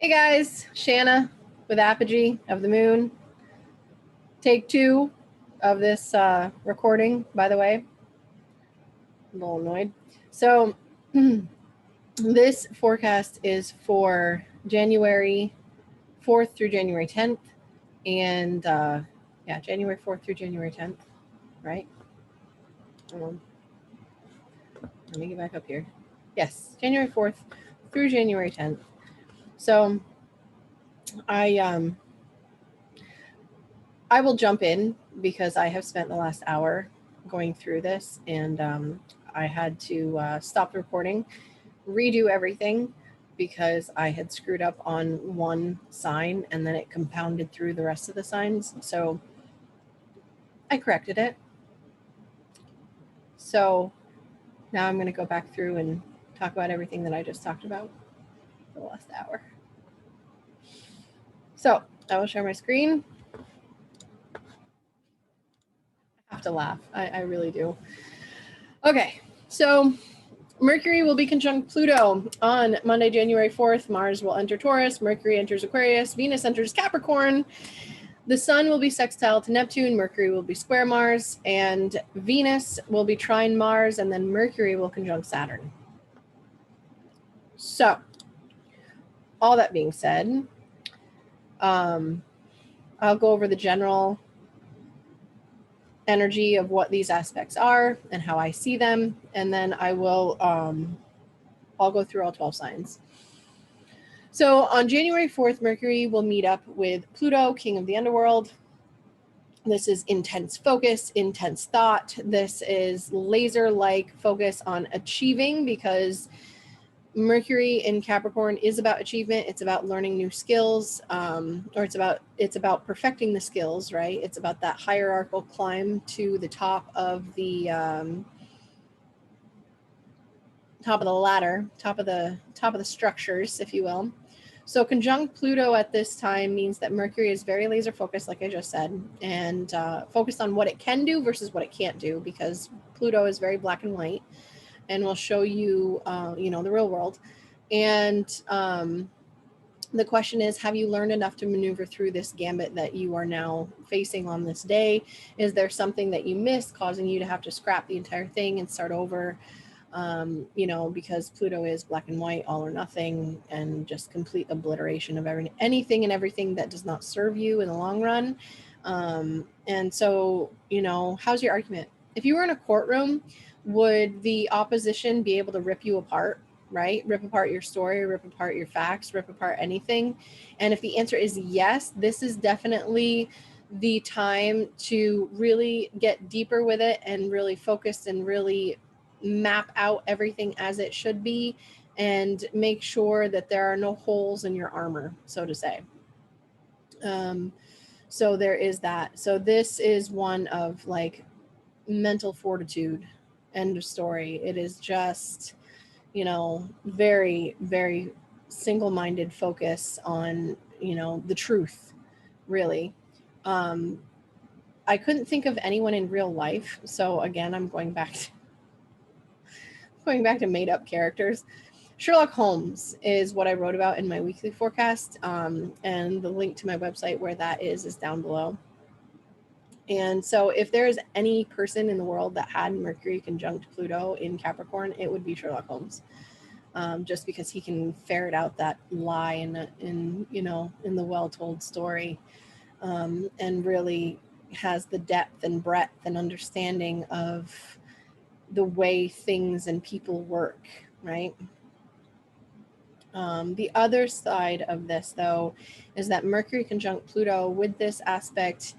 Hey guys, Shanna with Apogee of the Moon. Take 2 of this recording, by the way. I'm a little annoyed. So this forecast is for January 4th through January 10th. And January 4th through January 10th, right? Let me get back up here. Yes, January 4th through January 10th. So I will jump in because I have spent the last hour going through this, and I had to stop the recording, redo everything because I had screwed up on one sign and then it compounded through the rest of the signs. So I corrected it. So now I'm going to go back through and talk about everything that I just talked about for the last hour. So I will share my screen. I have to laugh. I really do. Okay, so Mercury will be conjunct Pluto on Monday, January 4th. Mars will enter Taurus. Mercury enters Aquarius. Venus enters Capricorn. The Sun will be sextile to Neptune. Mercury will be square Mars. And Venus will be trine Mars. And then Mercury will conjunct Saturn. So, all that being said, I'll go over the general energy of what these aspects are and how I see them. And then I will I'll go through all 12 signs. So on January 4th, Mercury will meet up with Pluto, king of the underworld. This is intense focus, intense thought. This is laser-like focus on achieving, because Mercury in Capricorn is about achievement. It's about learning new skills, or it's about perfecting the skills, right? It's about that hierarchical climb to the top of the ladder, top of the structures, if you will. So conjunct Pluto at this time means that Mercury is very laser focused, like I just said, and focused on what it can do versus what it can't do, because Pluto is very black and white and will show you, the real world. And the question is, have you learned enough to maneuver through this gambit that you are now facing on this day? Is there something that you missed causing you to have to scrap the entire thing and start over? Because Pluto is black and white, all or nothing, and just complete obliteration of anything and everything that does not serve you in the long run. And so, how's your argument? If you were in a courtroom, would the opposition be able to rip you apart, right? Rip apart your story, rip apart your facts, rip apart anything? And if the answer is yes, this is definitely the time to really get deeper with it and really focus and really map out everything as it should be and make sure that there are no holes in your armor, so to say. So there is that. So this is one of like mental fortitude, end of story. It is just, very, very single-minded focus on, the truth, really. I couldn't think of anyone in real life. So again, I'm going back to made-up characters. Sherlock Holmes is what I wrote about in my weekly forecast, and the link to my website where that is down below. And so if there is any person in the world that had Mercury conjunct Pluto in Capricorn, it would be Sherlock Holmes, just because he can ferret out that lie in the well-told story, and really has the depth and breadth and understanding of the way things and people work, right? The other side of this, though, is that Mercury conjunct Pluto with this aspect,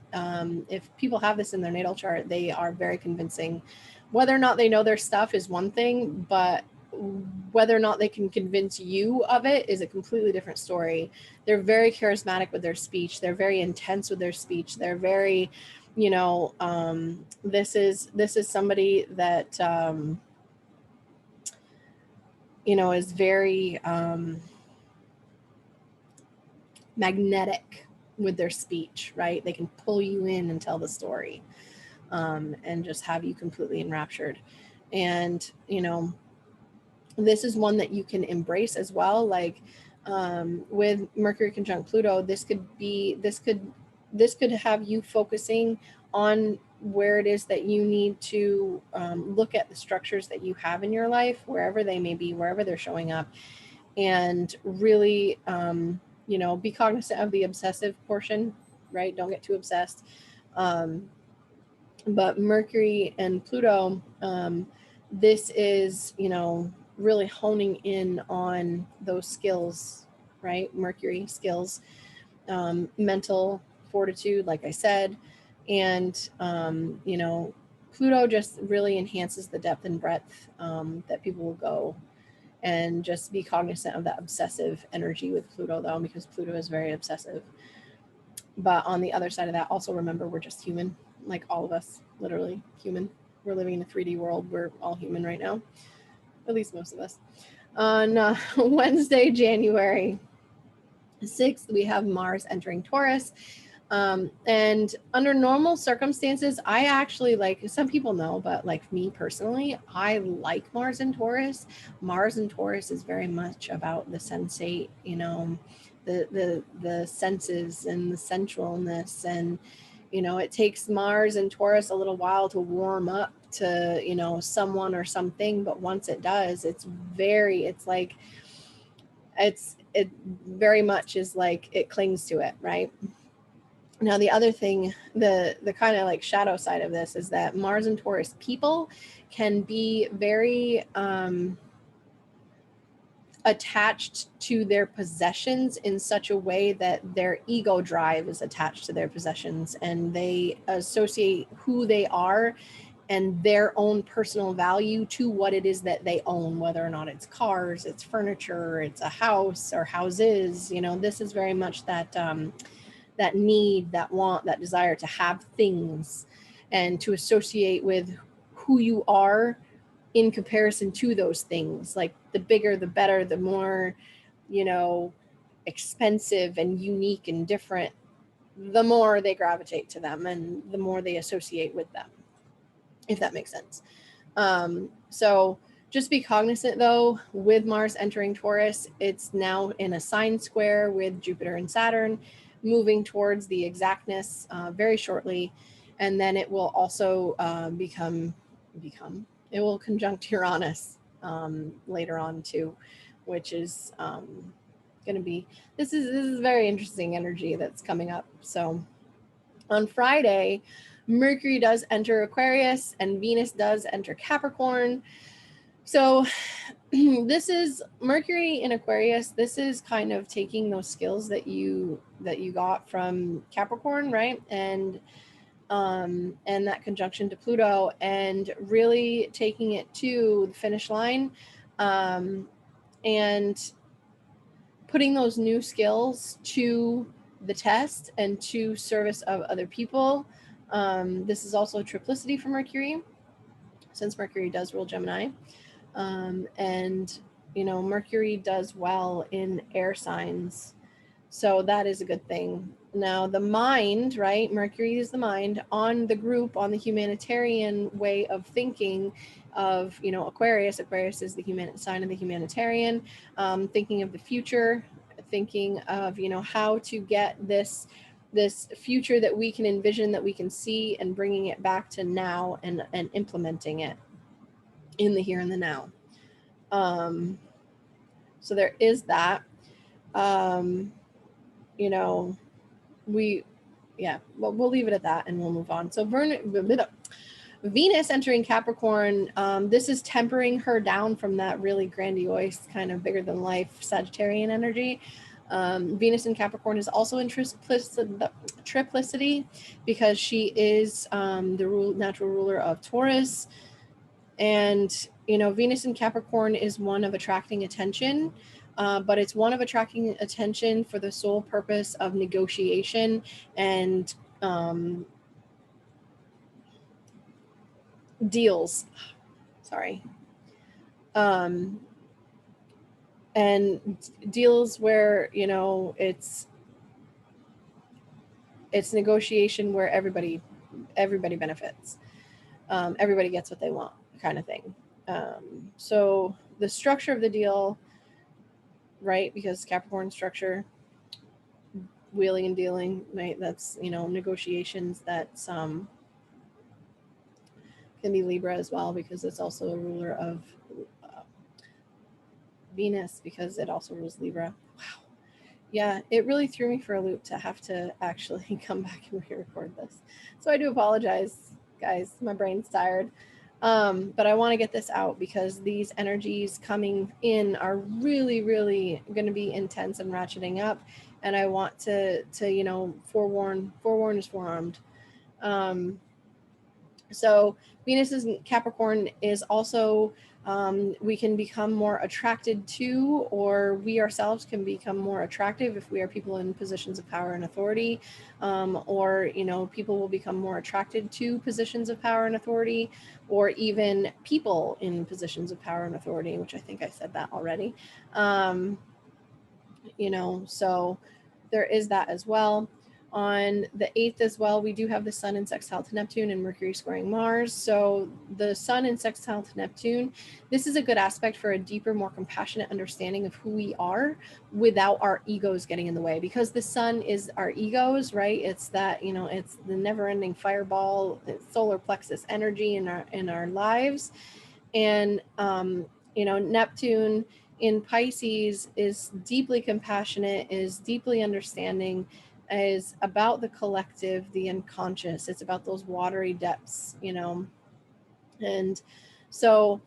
if people have this in their natal chart, they are very convincing. Whether or not they know their stuff is one thing, but whether or not they can convince you of it is a completely different story. They're very charismatic with their speech. They're very intense with their speech. They're very, this is somebody that, is very magnetic with their speech, right? They can pull you in and tell the story, and just have you completely enraptured. And, this is one that you can embrace as well. Like, With Mercury conjunct Pluto, this could have you focusing on where it is that you need to look at the structures that you have in your life, wherever they may be, wherever they're showing up, and really, be cognizant of the obsessive portion, right? Don't get too obsessed. But Mercury and Pluto, this is, really honing in on those skills, right? Mercury skills, mental fortitude, like I said, and Pluto just really enhances the depth and breadth that people will go. And just be cognizant of that obsessive energy with Pluto, though, because Pluto is very obsessive. But on the other side of that, also remember we're just human, like all of us, literally human. We're living in a 3D world. We're all human right now, at least most of us. On Wednesday, January 6th, we have Mars entering Taurus. And under normal circumstances, I actually, like, some people know, but like me personally, I like Mars and Taurus. Mars and Taurus is very much about the sensate, the senses and the sensualness. And, it takes Mars and Taurus a little while to warm up to, someone or something. But once it does, it very much is like it clings to it, right? Now, the other thing, the kind of like shadow side of this is that Mars and Taurus people can be very attached to their possessions in such a way that their ego drive is attached to their possessions, and they associate who they are and their own personal value to what it is that they own, whether or not it's cars, it's furniture, it's a house or houses. This is very much that that need, that want, that desire to have things and to associate with who you are in comparison to those things. Like the bigger, the better, the more, expensive and unique and different, the more they gravitate to them and the more they associate with them, if that makes sense. So just be cognizant, though, with Mars entering Taurus, it's now in a sign square with Jupiter and Saturn, moving towards the exactness very shortly. And then it will also it will conjunct Uranus later on too, which is going to be, this is very interesting energy that's coming up. So on Friday, Mercury does enter Aquarius and Venus does enter Capricorn. So this is Mercury in Aquarius. This is kind of taking those skills that you got from Capricorn, right? And that conjunction to Pluto, and really taking it to the finish line, and putting those new skills to the test and to service of other people. This is also triplicity for Mercury, since Mercury does rule Gemini. And, Mercury does well in air signs. So that is a good thing. Now, the mind, right? Mercury is the mind on the group, on the humanitarian way of thinking of, Aquarius. Aquarius is the sign of the humanitarian, thinking of the future, thinking of, how to get this future that we can envision, that we can see, and bringing it back to now and implementing it in the here and the now. So there is that. We'll leave it at that and we'll move on. So Venus entering Capricorn, this is tempering her down from that really grandiose, kind of bigger than life Sagittarian energy. Venus in Capricorn is also in triplicity because she is the natural ruler of Taurus. And, Venus in Capricorn is one of attracting attention, but it's one of attracting attention for the sole purpose of negotiation and deals. Sorry. And deals where, it's negotiation where everybody benefits. Everybody gets what they want, kind of thing. So the structure of the deal, right? Because Capricorn structure, wheeling and dealing, right? That's, negotiations. That's can be Libra as well, because it's also a ruler of uh, Venus, because it also rules Libra. Wow. Yeah, it really threw me for a loop to have to actually come back and re-record this. So I do apologize, guys. My brain's tired. But I want to get this out because these energies coming in are really, really going to be intense and ratcheting up. And I want to forewarn is forearmed. So Venus in Capricorn is also, we can become more attracted to, or we ourselves can become more attractive if we are people in positions of power and authority, or people will become more attracted to positions of power and authority, or even people in positions of power and authority, which I think I said that already. So there is that as well. On the 8th as well, we do have the Sun in sextile to Neptune and Mercury squaring Mars. So the Sun in sextile to Neptune, this is a good aspect for a deeper, more compassionate understanding of who we are without our egos getting in the way, because the Sun is our egos, right? It's that, it's the never-ending fireball, solar plexus energy in our lives. And Neptune in Pisces is deeply compassionate, is deeply understanding, is about the collective, the unconscious. It's about those watery depths, and so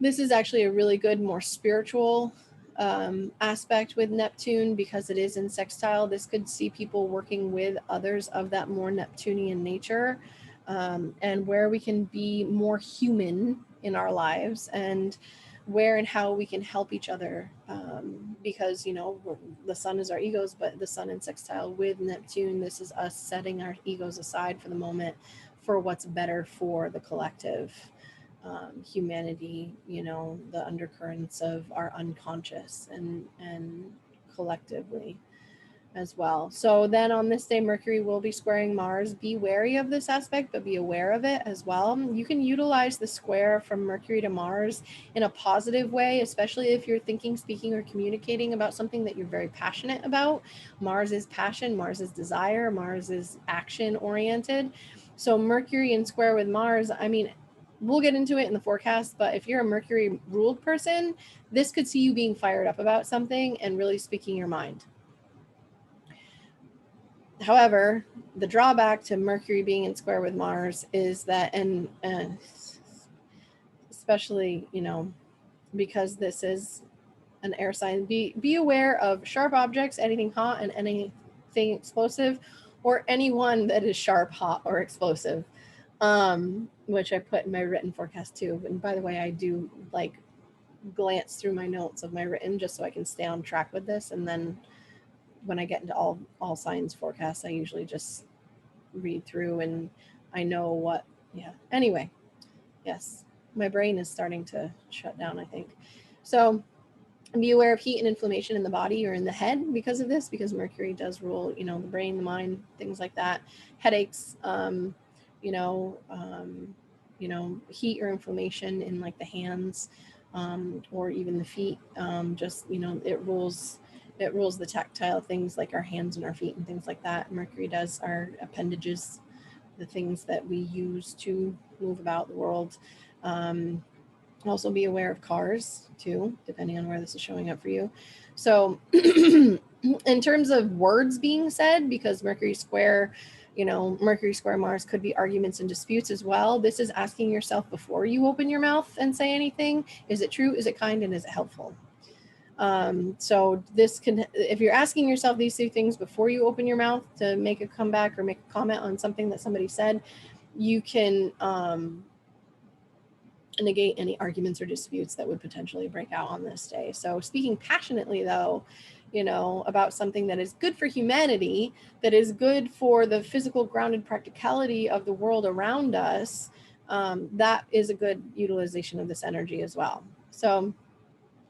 this is actually a really good, more spiritual aspect with Neptune, because it is in sextile. This could see people working with others of that more Neptunian nature, and where we can be more human in our lives, and where and how we can help each other, because the Sun is our egos, but the Sun in sextile with Neptune, this is us setting our egos aside for the moment for what's better for the collective, humanity, the undercurrents of our unconscious and collectively as well. So then on this day, Mercury will be squaring Mars. Be wary of this aspect, but be aware of it as well. You can utilize the square from Mercury to Mars in a positive way, especially if you're thinking, speaking, or communicating about something that you're very passionate about. Mars is passion, Mars is desire, Mars is action oriented. So Mercury in square with Mars, I mean, we'll get into it in the forecast, but if you're a Mercury ruled person, this could see you being fired up about something and really speaking your mind. However, the drawback to Mercury being in square with Mars is that, and especially, because this is an air sign, be aware of sharp objects, anything hot and anything explosive, or anyone that is sharp, hot, or explosive, which I put in my written forecast too. And by the way, I do glance through my notes of my written just so I can stay on track with this, and then when I get into all signs forecasts, I usually just read through and I know what, yeah. Anyway, yes, my brain is starting to shut down, I think. So be aware of heat and inflammation in the body or in the head because of this, because Mercury does rule, the brain, the mind, things like that. Headaches, heat or inflammation in the hands, or even the feet. It rules the tactile things like our hands and our feet and things like that. Mercury does our appendages, the things that we use to move about the world. Also be aware of cars too, depending on where this is showing up for you. So in terms of words being said, because Mercury square Mars could be arguments and disputes as well. This is asking yourself before you open your mouth and say anything, is it true? Is it kind? And is it helpful? So this can, if you're asking yourself these two things before you open your mouth to make a comeback or make a comment on something that somebody said, you can negate any arguments or disputes that would potentially break out on this day. So speaking passionately though, about something that is good for humanity, that is good for the physical grounded practicality of the world around us, that is a good utilization of this energy as well. So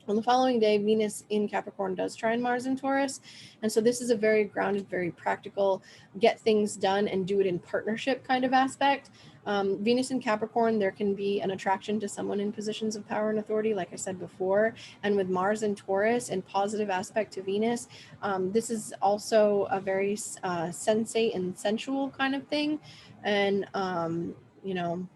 On the following day, Venus in Capricorn does trine Mars in Taurus. And so this is a very grounded, very practical, get things done and do it in partnership kind of aspect. Venus in Capricorn, there can be an attraction to someone in positions of power and authority, like I said before. And with Mars in Taurus and positive aspect to Venus, this is also a very sensate and sensual kind of thing. And, you know,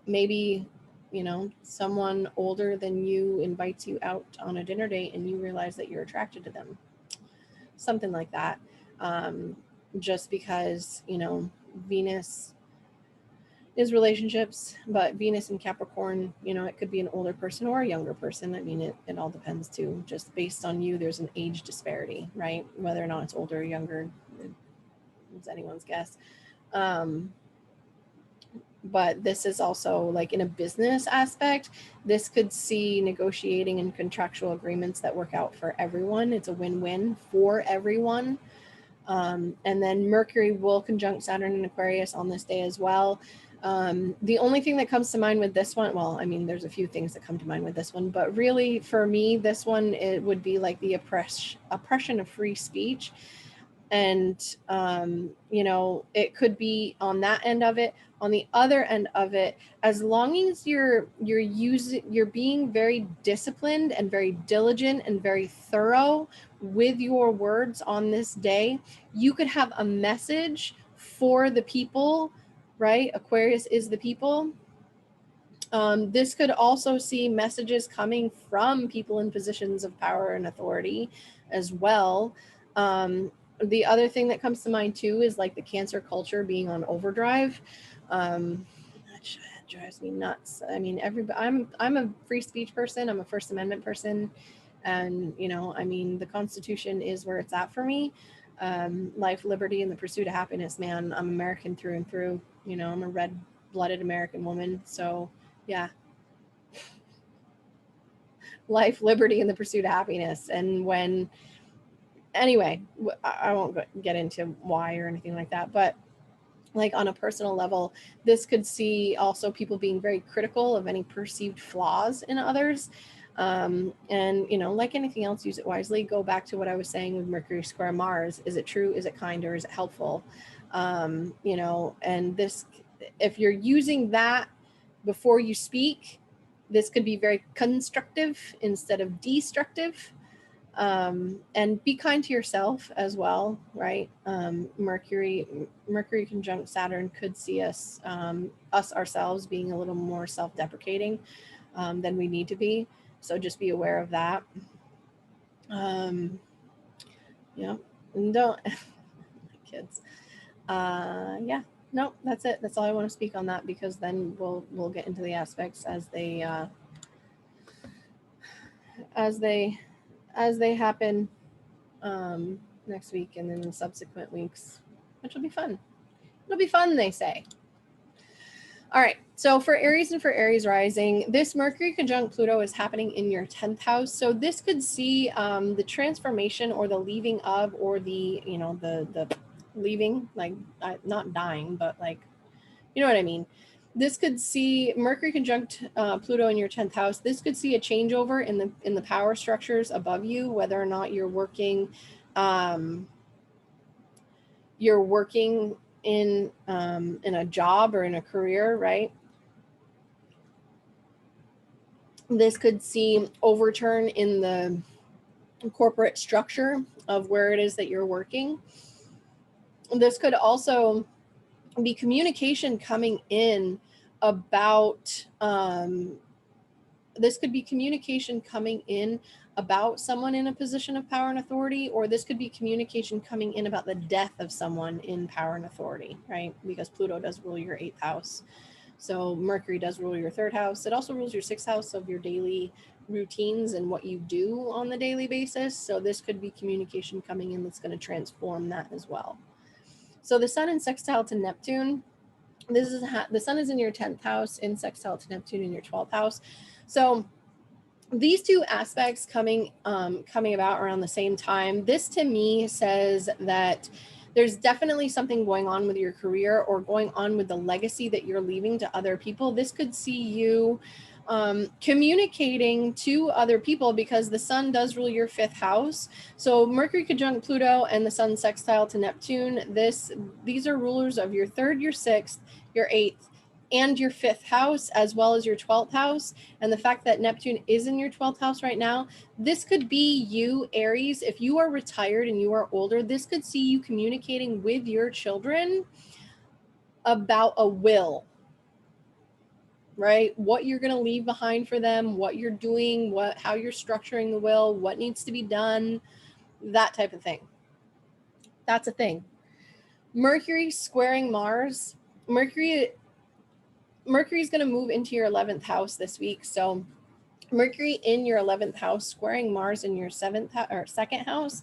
maybe, you know, someone older than you invites you out on a dinner date and you realize that you're attracted to them, something like that. Just because, you know, Venus is relationships, but Venus in Capricorn, you know, it could be an older person or a younger person. I mean, it all depends too, just based on you. There's an age disparity, right? Whether or not it's older or younger, it's anyone's guess. But this is also like in a business aspect, this could see negotiating and contractual agreements that work out for everyone. It's a win-win for everyone. And then Mercury will conjunct Saturn in Aquarius on this day as well. The only thing that comes to mind with this one, well, I mean, there's a few things that come to mind with this one, but really for me, this one, it would be like the oppression of free speech. And, you know, it could be on that end of it. On the other end of it, as long as you're being very disciplined and very diligent and very thorough with your words on this day, you could have a message for the people, right? Aquarius is the people. This could also see messages coming from people in positions of power and authority as well. The other thing that comes to mind too is like the Cancer culture being on overdrive. That drives me nuts. I mean, I'm a free speech person. I'm a First Amendment person, and you know, I mean, the Constitution is where it's at for me. Life, liberty, and the pursuit of happiness. Man, I'm American through and through. You know, I'm a red-blooded American woman. So, yeah. Life, liberty, and the pursuit of happiness. And when, anyway, I won't get into why or anything like that, but like on a personal level, this could see also people being very critical of any perceived flaws in others. And, you know, like anything else, use it wisely. Go back to what I was saying with Mercury square Mars. Is it true? Is it kind? Or is it helpful? You know, and this, if you're using that before you speak, this could be very constructive instead of destructive. And be kind to yourself as well, right? Mercury conjunct Saturn could see us ourselves being a little more self-deprecating than we need to be. So just be aware of that. Yeah, and don't kids. Yeah, no, that's it. That's all I want to speak on that, because then we'll get into the aspects as they happen next week and then subsequent weeks, which will be fun. It'll be fun, they say. All right, so for Aries and for Aries rising, this Mercury conjunct Pluto is happening in your 10th house. So this could see the transformation or the leaving of, or the, you know, the leaving, like not dying, but like, you know what I mean? This could see Mercury conjunct Pluto in your 10th house. This could see a changeover in the power structures above you, whether or not you're working in a job or in a career, right? This could see overturn in the corporate structure of where it is that you're working. This could also be communication coming in about someone in a position of power and authority, or this could be communication coming in about the death of someone in power and authority, right? Because Pluto does rule your 8th house. So Mercury does rule your 3rd house. It also rules your 6th house of your daily routines and what you do on the daily basis. So this could be communication coming in that's going to transform that as well. So the Sun in sextile to Neptune, the Sun is in your 10th house in sextile to Neptune in your 12th house. So these two aspects coming about around the same time, this to me says that there's definitely something going on with your career or going on with the legacy that you're leaving to other people. This could see you communicating to other people, because the sun does rule your 5th house. So Mercury conjunct Pluto and the sun sextile to Neptune, these are rulers of your 3rd, your 6th, your 8th, and your 5th house, as well as your 12th house. And the fact that Neptune is in your 12th house right now, this could be you, Aries. If you are retired and you are older, this could see you communicating with your children about a will, right? What you're going to leave behind for them, what you're doing, how you're structuring the will, what needs to be done, that type of thing. That's a thing. Mercury squaring Mars. Mercury is going to move into your 11th house this week. So Mercury in your 11th house squaring Mars in your 2nd house.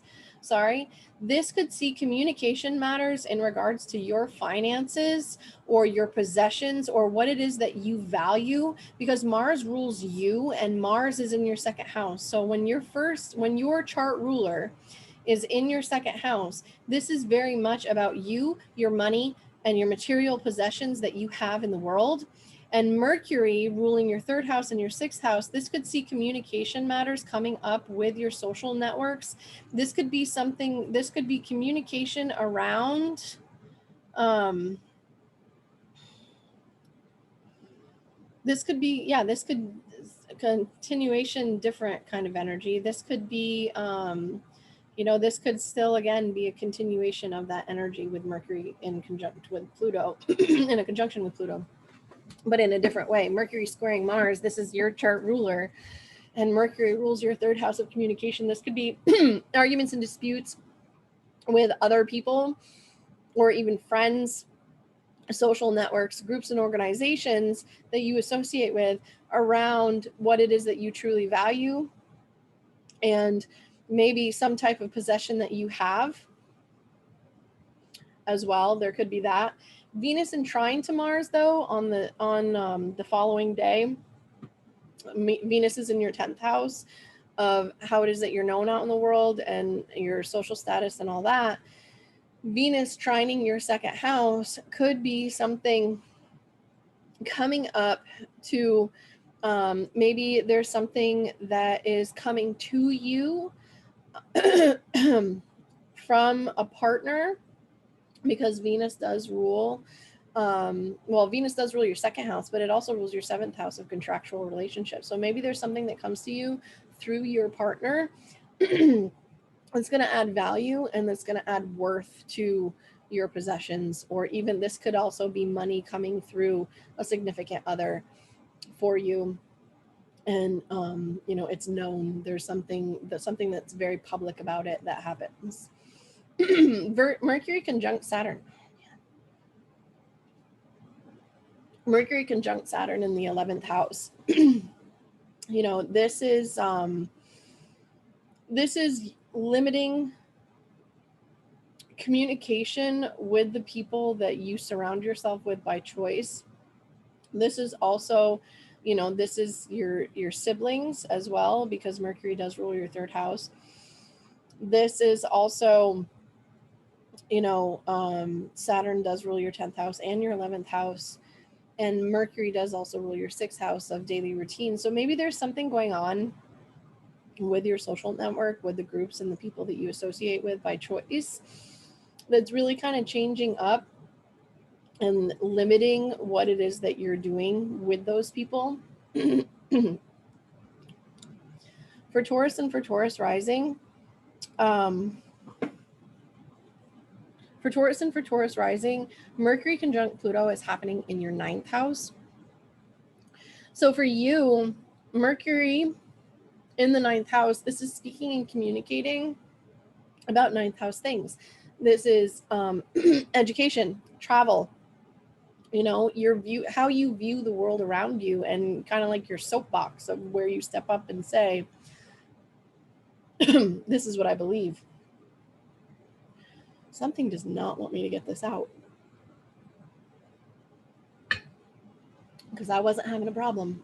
This could see communication matters in regards to your finances or your possessions or what it is that you value, because Mars rules you and Mars is in your 2nd house. So when your chart ruler is in your 2nd house, this is very much about you, your money, and your material possessions that you have in the world. And Mercury ruling your 3rd house and your 6th house, this could see communication matters coming up with your social networks. This could be communication around, this could continuation, different kind of energy. This could be, this could still, again, be a continuation of that energy with Mercury in conjunction with Pluto, in a conjunction with Pluto, but in a different way. Mercury squaring Mars, this is your chart ruler, and Mercury rules your 3rd house of communication. This could be arguments and disputes with other people or even friends, social networks, groups and organizations that you associate with around what it is that you truly value, and maybe some type of possession that you have as well. There could be that. Venus in trine to Mars, though, on the following day. Venus is in your 10th house of how it is that you're known out in the world and your social status and all that. Venus trining your 2nd house could be something coming up to, maybe there's something that is coming to you from a partner, because Venus does rule, Venus does rule your 2nd house, but it also rules your 7th house of contractual relationships. So maybe there's something that comes to you through your partner that's going to add value and that's going to add worth to your possessions, or even this could also be money coming through a significant other for you. And, it's known, there's something that's very public about it that happens. Mercury conjunct Saturn. Mercury conjunct Saturn in the 11th house. This is limiting communication with the people that you surround yourself with by choice. This is also, this is your siblings as well, because Mercury does rule your 3rd house. This is also, Saturn does rule your 10th house and your 11th house. And Mercury does also rule your 6th house of daily routine. So maybe there's something going on with your social network, with the groups and the people that you associate with by choice, that's really kind of changing up and limiting what it is that you're doing with those people. For Taurus and for Taurus rising, Mercury conjunct Pluto is happening in your 9th house. So for you, Mercury in the 9th house, this is speaking and communicating about 9th house things. This is education, travel, your view, how you view the world around you, and kind of like your soapbox of where you step up and say, this is what I believe. Something does not want me to get this out, because I wasn't having a problem.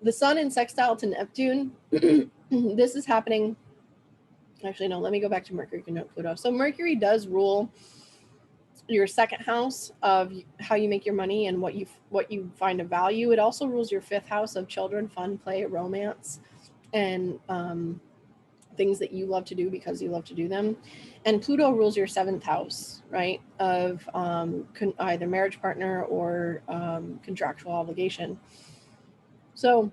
The sun in sextile to Neptune, this is happening. Actually, no, let me go back to Mercury conjunct Pluto. So Mercury does rule your second house of how you make your money and what you find of value. It also rules your fifth house of children, fun, play, romance, and things that you love to do because you love to do them. And Pluto rules your seventh house, right, of either marriage partner or contractual obligation. So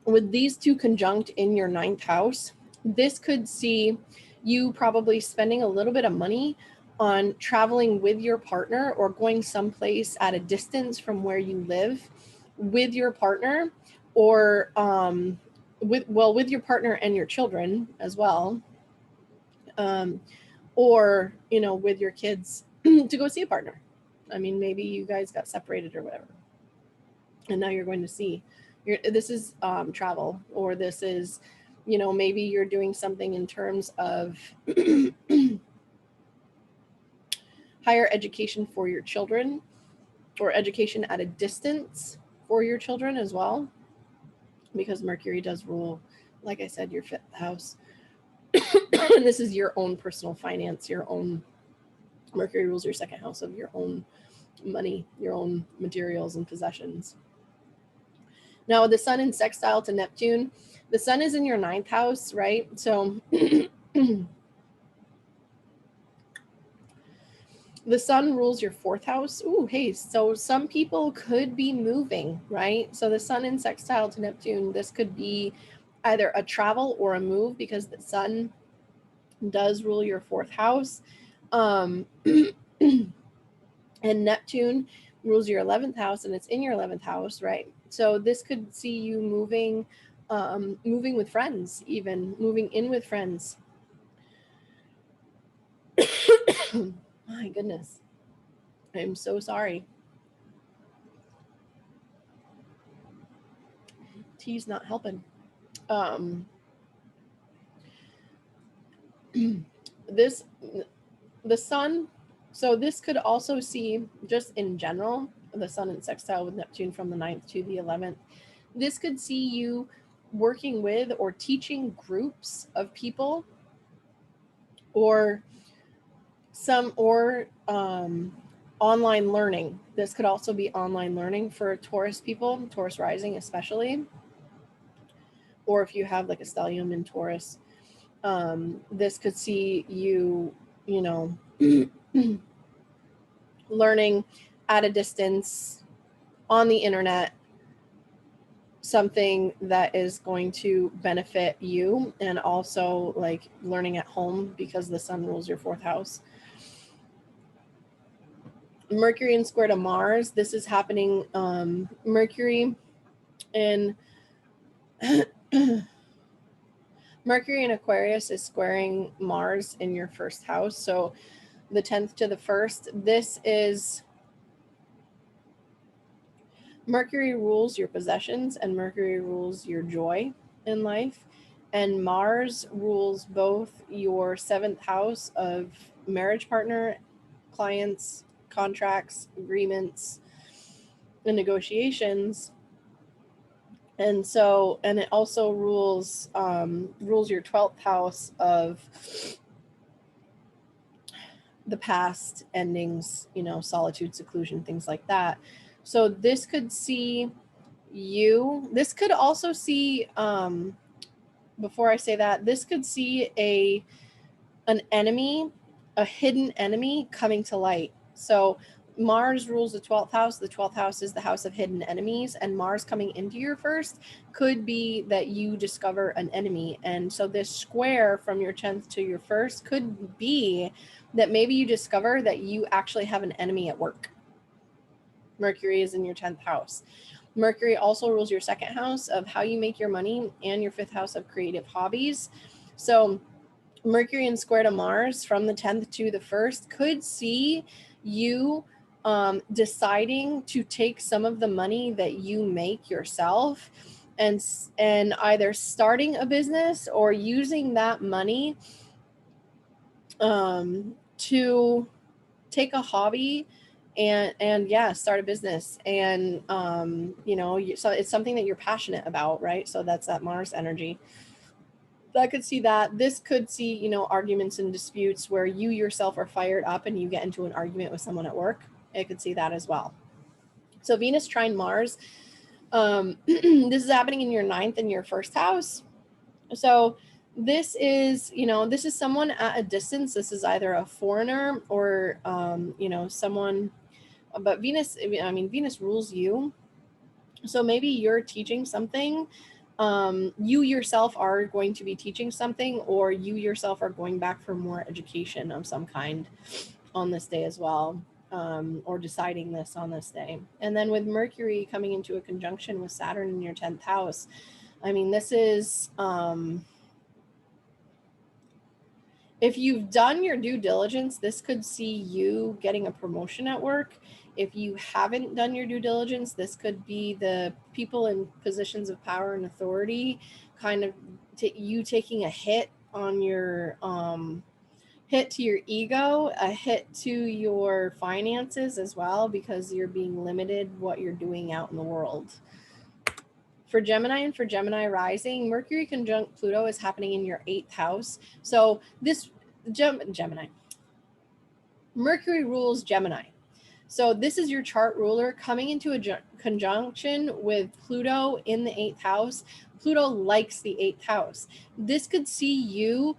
with these two conjunct in your ninth house, this could see you probably spending a little bit of money on traveling with your partner or going someplace at a distance from where you live with your partner, or with your partner and your children as well, or with your kids to go see a partner. I mean, maybe you guys got separated or whatever, and now you're going to see. This is travel, or this is, maybe you're doing something in terms of higher education for your children, or education at a distance for your children as well, because Mercury does rule, like I said, your fifth house. And this is your own personal finance, your own. Mercury rules your second house of your own money, your own materials and possessions. Now, the sun in sextile to Neptune, the sun is in your ninth house, right? So the sun rules your fourth house. Ooh, hey, so some people could be moving, right? So the sun in sextile to Neptune, this could be either a travel or a move, because the sun does rule your fourth house. And Neptune rules your 11th house, and it's in your 11th house, right? So this could see you moving with friends, even moving in with friends. My goodness. I'm so sorry. Tea's not helping. The sun, so this could also see, just in general, the sun in sextile with Neptune from the 9th to the 11th. This could see you working with or teaching groups of people, or online learning. This could also be online learning for Taurus people, Taurus rising especially, or if you have like a stellium in Taurus. This could see you, learning at a distance on the internet, something that is going to benefit you, and also like learning at home, because the sun rules your fourth house. Mercury in square to Mars, this is happening. Mercury in Mercury in Aquarius is squaring Mars in your first house. So the 10th to the 1st, this is Mercury rules your possessions, and Mercury rules your joy in life. And Mars rules both your 7th house of marriage partner, clients, contracts, agreements, and negotiations. And it also rules your 12th house of the past, endings, solitude, seclusion, things like that. So this could see you. This could also see, before I say that, this could see an enemy, a hidden enemy coming to light. So Mars rules the 12th house. The 12th house is the house of hidden enemies, and Mars coming into your first could be that you discover an enemy. And so this square from your 10th to your first could be that maybe you discover that you actually have an enemy at work. Mercury is in your 10th house. Mercury also rules your second house of how you make your money, and your 5th house of creative hobbies. So Mercury in square to Mars from the 10th to the 1st could see you deciding to take some of the money that you make yourself and either starting a business or using that money to take a hobby and start a business. And so it's something that you're passionate about, right? So that's that Mars energy. That could see that. This could see, you know, arguments and disputes where you yourself are fired up and you get into an argument with someone at work. It could see that as well. So Venus trine Mars, this is happening in your 9th and your 1st house. So this is, you know, this is someone at a distance. This is either a foreigner or, you know, someone, but Venus, I mean, Venus rules you. So maybe you're teaching something. You yourself are going to be teaching something, or you yourself are going back for more education of some kind on this day as well, or deciding this on this day. And then with Mercury coming into a conjunction with Saturn in your 10th house, I mean, this is, if you've done your due diligence, this could see you getting a promotion at work. If you haven't done your due diligence, this could be the people in positions of power and authority kind of you taking a hit on your hit to your ego, a hit to your finances as well, because you're being limited what you're doing out in the world. For Gemini and for Gemini rising, Mercury conjunct Pluto is happening in your 8th house. So this Gemini, Mercury rules Gemini. So this is your chart ruler coming into a conjunction with Pluto in the 8th house. Pluto likes the 8th house. This could see you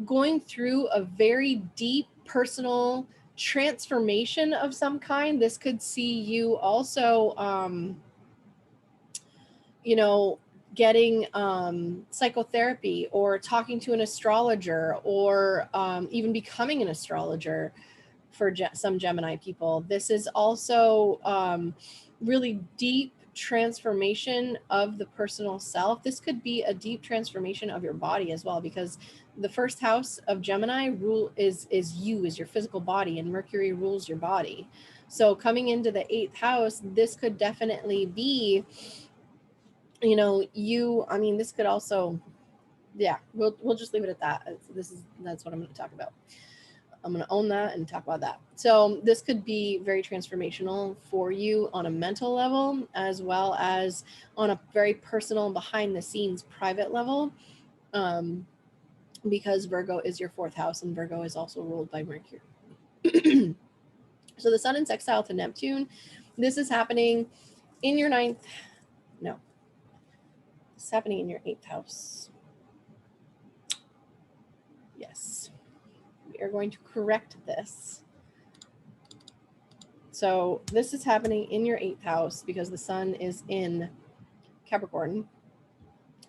going through a very deep personal transformation of some kind. This could see you also, you know, getting psychotherapy or talking to an astrologer, or even becoming an astrologer for some Gemini people. This is also really deep transformation of the personal self. This could be a deep transformation of your body as well, because the 1st house of Gemini is your physical body, and Mercury rules your body. So coming into the 8th house, this could definitely be, you know, I mean, this could also, yeah, we'll just leave it at that. That's what I'm going to talk about. I'm going to own that and talk about that. So this could be very transformational for you on a mental level, as well as on a very personal, behind the scenes, private level, because Virgo is your 4th house, and Virgo is also ruled by Mercury. So the Sun in sextile to Neptune, this is happening in your 9th. No, it's happening in your 8th house. Yes. We are going to correct this. So this is happening in your 8th house because the Sun is in Capricorn.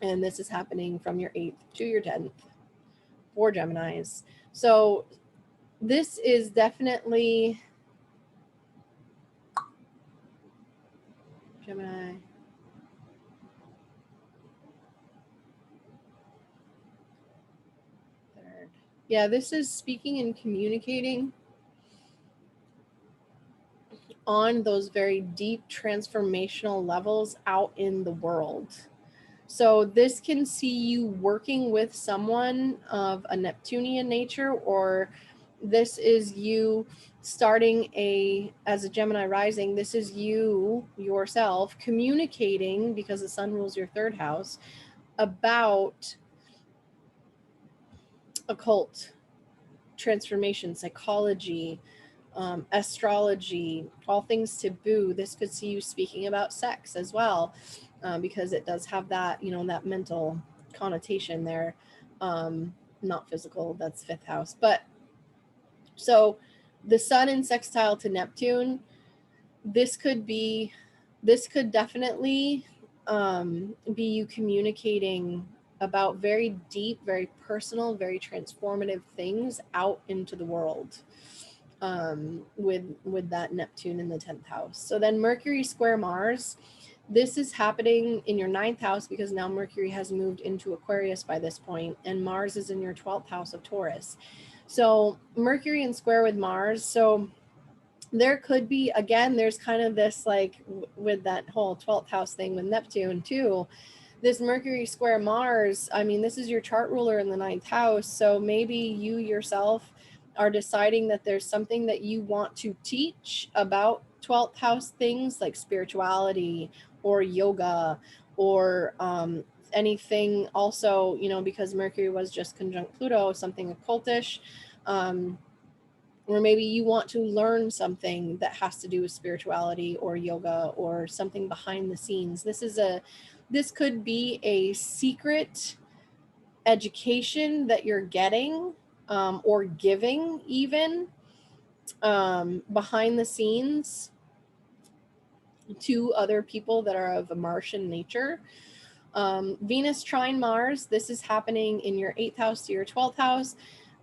And this is happening from your 8th to your 10th for Geminis. So this is definitely Gemini. Third. Yeah, this is speaking and communicating on those very deep transformational levels out in the world. So this can see you working with someone of a Neptunian nature, or this is you starting as a Gemini rising, this is you yourself communicating, because the Sun rules your 3rd house, about occult, transformation, psychology, astrology, all things taboo. This could see you speaking about sex as well, because it does have that, you know, that mental connotation there, not physical, that's 5th house. But so the Sun in sextile to Neptune, this could definitely be you communicating about very deep, very personal, very transformative things out into the world, with that Neptune in the 10th house. So then Mercury square Mars, this is happening in your 9th house, because now Mercury has moved into Aquarius by this point, and Mars is in your 12th house of Taurus. So Mercury in square with Mars. So there could be, again, there's kind of this, like with that whole 12th house thing with Neptune too, this Mercury square Mars, I mean, this is your chart ruler in the 9th house. So maybe you yourself are deciding that there's something that you want to teach about 12th house things like spirituality or yoga, or anything also, you know, because Mercury was just conjunct Pluto, something occultish, or maybe you want to learn something that has to do with spirituality or yoga or something behind the scenes. This could be a secret education that you're getting, or giving even, behind the scenes to other people that are of a Martian nature. Venus trine Mars, this is happening in your 8th house to your 12th house.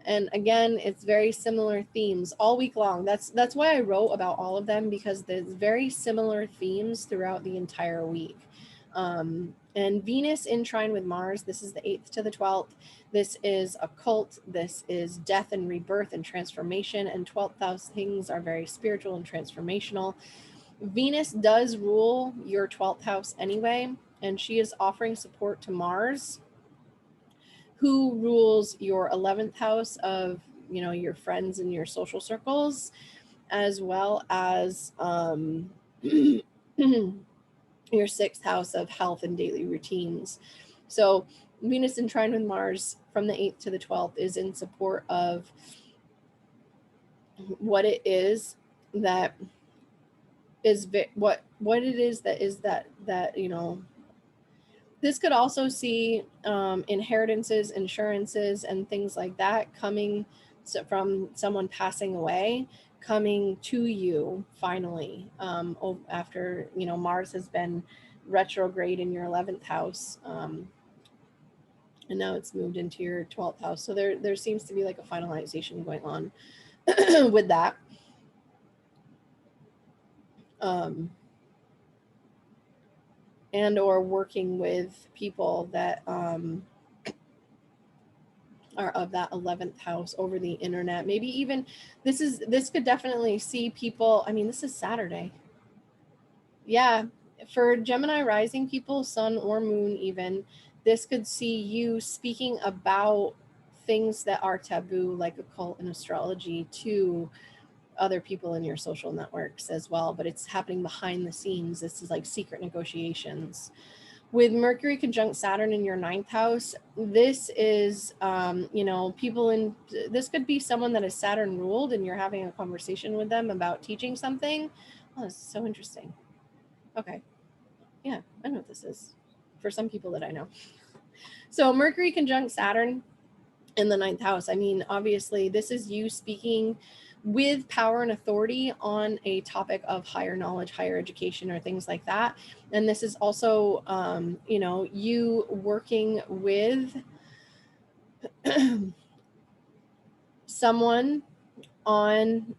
And again, it's very similar themes all week long. That's why I wrote about all of them, because there's very similar themes throughout the entire week. And Venus in trine with Mars, this is the 8th to the 12th. This is occult. This is death and rebirth and transformation. And 12th house things are very spiritual and transformational. Venus does rule your 12th house anyway, and she is offering support to Mars, who rules your 11th house of, you know, your friends and your social circles, as well as your 6th house of health and daily routines. So Venus in trine with Mars from the 8th to the 12th is in support of what it is that is what it is that you know. This could also see inheritances, insurances, and things like that coming from someone passing away, coming to you finally, after, you know, Mars has been retrograde in your 11th house, and now it's moved into your 12th house. So there seems to be like a finalization going on with that. And or working with people that are of that 11th house over the internet. Maybe even this could definitely see people. I mean, this is Saturday. Yeah, for Gemini rising people, sun or moon even, this could see you speaking about things that are taboo, like occult and astrology, to other people in your social networks as well, but it's happening behind the scenes. This is like secret negotiations. With Mercury conjunct Saturn in your 9th house, this is, you know, people in, this could be someone that is Saturn ruled and you're having a conversation with them about teaching something. Oh, this is so interesting. Okay. Yeah, I know what this is for some people that I know. So Mercury conjunct Saturn in the 9th house. I mean, obviously, this is you speaking with power and authority on a topic of higher knowledge, higher education, or things like that. And this is also, you know, you working with someone on,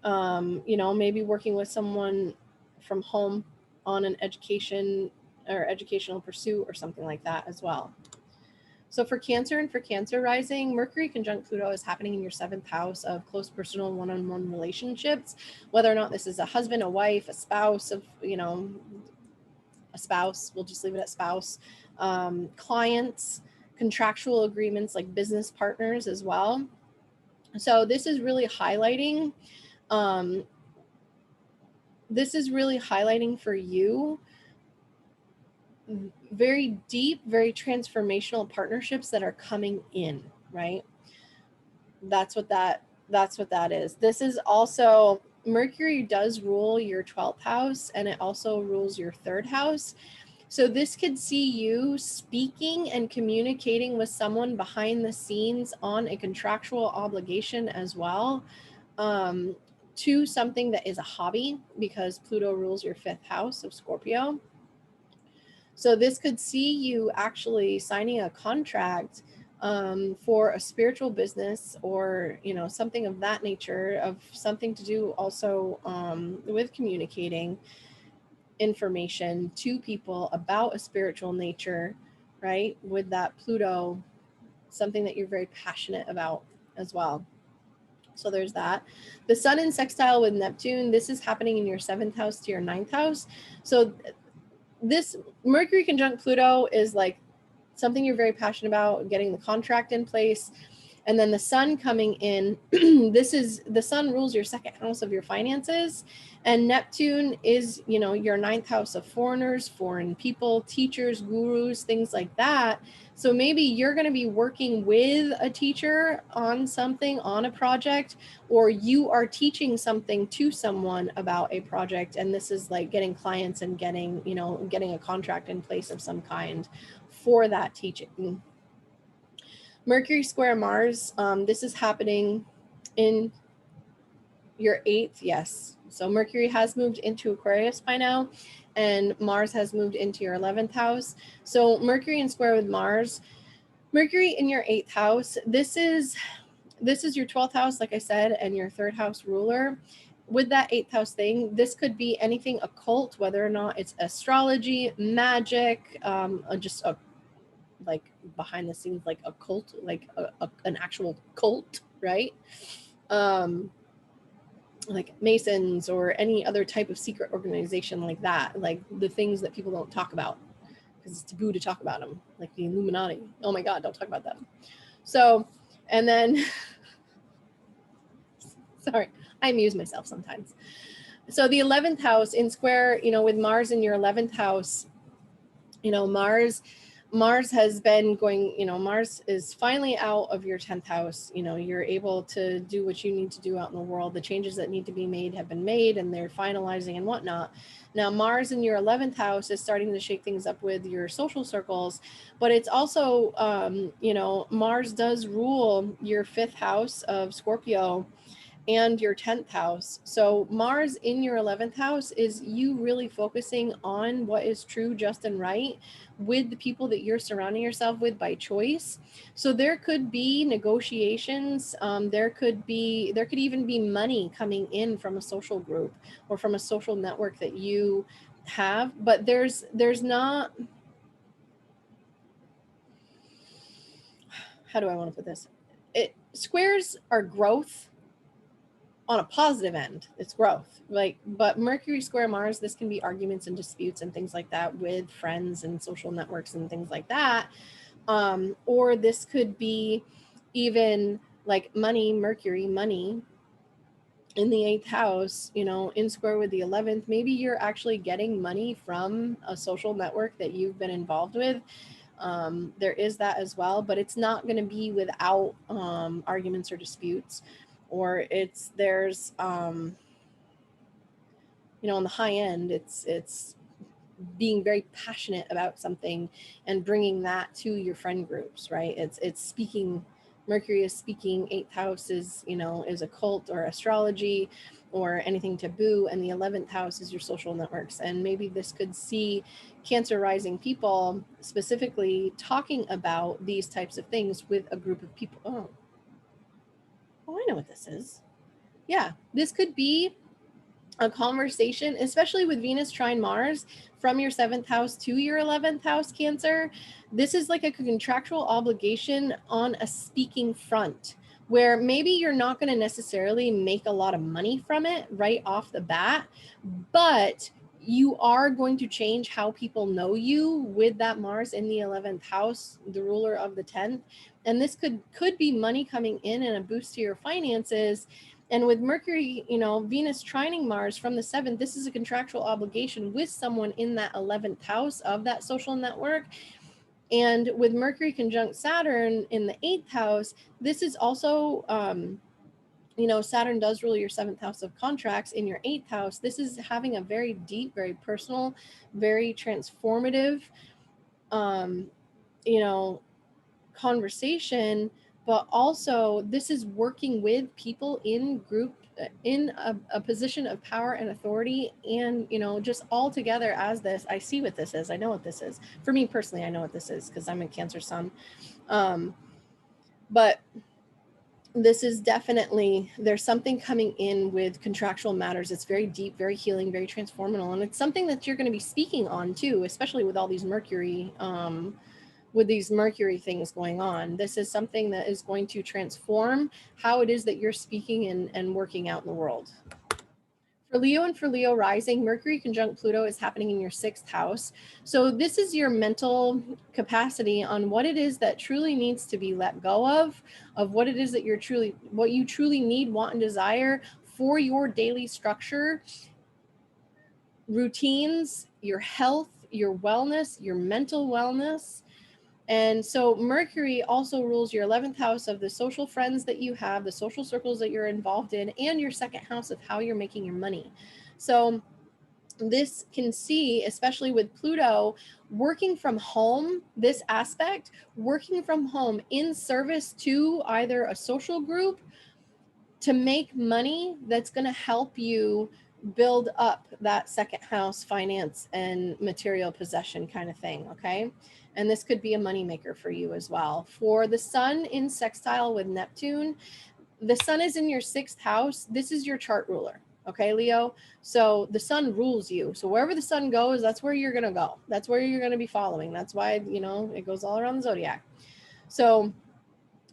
you know, maybe working with someone from home on an education or educational pursuit or something like that as well. So for Cancer and for Cancer rising, Mercury conjunct Pluto is happening in your 7th house of close personal one-on-one relationships, whether or not this is a husband, a wife, a spouse of, you know, a spouse, we'll just leave it at spouse, clients, contractual agreements like business partners as well. So this is really highlighting, for you very deep, very transformational partnerships that are coming in, right? That's what that is. This is also, Mercury does rule your 12th house, and it also rules your 3rd house. So this could see you speaking and communicating with someone behind the scenes on a contractual obligation as well, to something that is a hobby, because Pluto rules your 5th house of Scorpio. So this could see you actually signing a contract for a spiritual business, or, you know, something of that nature, of something to do also with communicating information to people about a spiritual nature, right? With that Pluto, something that you're very passionate about as well. So there's that. The sun in sextile with Neptune, this is happening in your 7th house to your 9th house. So this Mercury conjunct Pluto is like something you're very passionate about, getting the contract in place. And then the sun coming in, the sun rules your second house of your finances, and Neptune is, your ninth house of foreigners, foreign people, teachers, gurus, things like that. So maybe you're going to be working with a teacher on something, on a project, or you are teaching something to someone about a project. And this is like getting clients and getting a contract in place of some kind for that teaching. Mercury square Mars, this is happening in your 8th, yes. So Mercury has moved into Aquarius by now, and Mars has moved into your 11th house. So Mercury in square with Mars, Mercury in your 8th house, this is your 12th house, like I said, and your 3rd house ruler. With that 8th house thing, this could be anything occult, whether or not it's astrology, magic, just a like behind the scenes, like a cult, like an actual cult, right? Like Masons or any other type of secret organization like that, like the things that people don't talk about because it's taboo to talk about them, like the Illuminati. Oh my God, don't talk about them. So, and then, sorry, I amuse myself sometimes. So the 11th house in square, with Mars in your 11th house, Mars has been going, Mars is finally out of your 10th house. You're able to do what you need to do out in the world. The changes that need to be made have been made and they're finalizing and whatnot. Now, Mars in your 11th house is starting to shake things up with your social circles, but it's also, Mars does rule your 5th house of Scorpio and your 10th house. So Mars in your 11th house is you really focusing on what is true, just, and right with the people that you're surrounding yourself with by choice. So there could be negotiations. There could even be money coming in from a social group or from a social network that you have, but there's not, how do I want to put this? Squares are growth. On a positive end, it's growth. But Mercury square Mars, this can be arguments and disputes and things like that with friends and social networks and things like that. Or this could be even like Mercury money in the 8th house, in square with the 11th. Maybe you're actually getting money from a social network that you've been involved with. There is that as well, but it's not going to be without arguments or disputes. Or there's on the high end, it's being very passionate about something and bringing that to your friend groups, right? It's speaking. Mercury is speaking. 8th house is is occult or astrology or anything taboo, and the 11th house is your social networks. And maybe this could see Cancer rising people specifically talking about these types of things with a group of people. Oh, I know what this is. Yeah, this could be a conversation, especially with Venus trine Mars from your 7th house to your 11th house, Cancer. This is like a contractual obligation on a speaking front where maybe you're not going to necessarily make a lot of money from it right off the bat, but you are going to change how people know you with that Mars in the 11th house, the ruler of the 10th. And this could be money coming in and a boost to your finances. And with Mercury, Venus trining Mars from the 7th, this is a contractual obligation with someone in that 11th house of that social network. And with Mercury conjunct Saturn in the 8th house, this is also, Saturn does rule your 7th house of contracts in your 8th house. This is having a very deep, very personal, very transformative, conversation, but also this is working with people in group, in a position of power and authority, and just all together as this. I see what this is. I know what this is. For me personally, I know what this is because I'm a Cancer sun. But this is definitely, there's something coming in with contractual matters. It's very deep, very healing, very transformational, and it's something that you're going to be speaking on too, especially with all these Mercury things going on. This is something that is going to transform how it is that you're speaking and working out in the world. For Leo and for Leo rising, Mercury conjunct Pluto is happening in your 6th house. So this is your mental capacity on what it is that truly needs to be let go of what it is that what you truly need, want, and desire for your daily structure, routines, your health, your wellness, your mental wellness. And so Mercury also rules your 11th house of the social friends that you have, the social circles that you're involved in, and your 2nd house of how you're making your money. So this can see, especially with Pluto, working from home, this aspect, working from home in service to either a social group to make money that's going to help you build up that 2nd house finance and material possession kind of thing. Okay. And this could be a moneymaker for you as well. For the sun in sextile with Neptune, the sun is in your 6th house. This is your chart ruler. Okay, Leo. So the sun rules you. So wherever the sun goes, that's where you're going to go. That's where you're going to be following. That's why, it goes all around the zodiac. So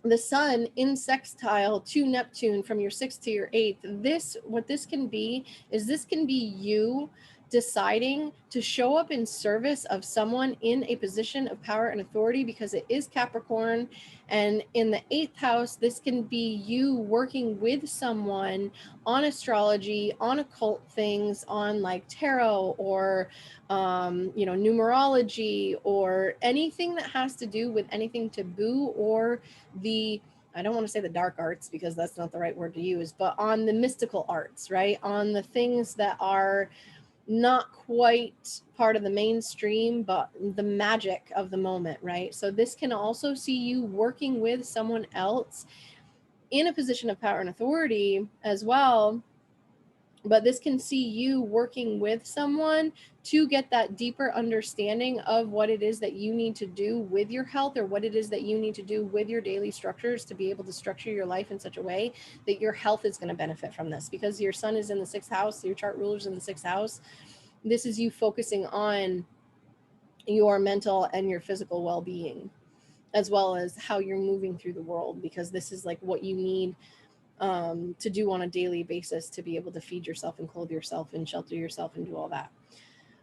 the sun in sextile to Neptune from your 6th to your 8th, what this can be is this can be you deciding to show up in service of someone in a position of power and authority, because it is Capricorn. And in the 8th house, this can be you working with someone on astrology, on occult things, on like tarot or numerology, or anything that has to do with anything taboo, or I don't want to say the dark arts because that's not the right word to use, but on the mystical arts, right? On the things that are not quite part of the mainstream, but the magic of the moment, right? So this can also see you working with someone else in a position of power and authority as well. But this can see you working with someone to get that deeper understanding of what it is that you need to do with your health, or what it is that you need to do with your daily structures to be able to structure your life in such a way that your health is going to benefit from this. Because your sun is in the 6th house, your chart ruler's in the 6th house. This is you focusing on your mental and your physical well-being, as well as how you're moving through the world, because this is like what you need to do on a daily basis to be able to feed yourself and clothe yourself and shelter yourself and do all that.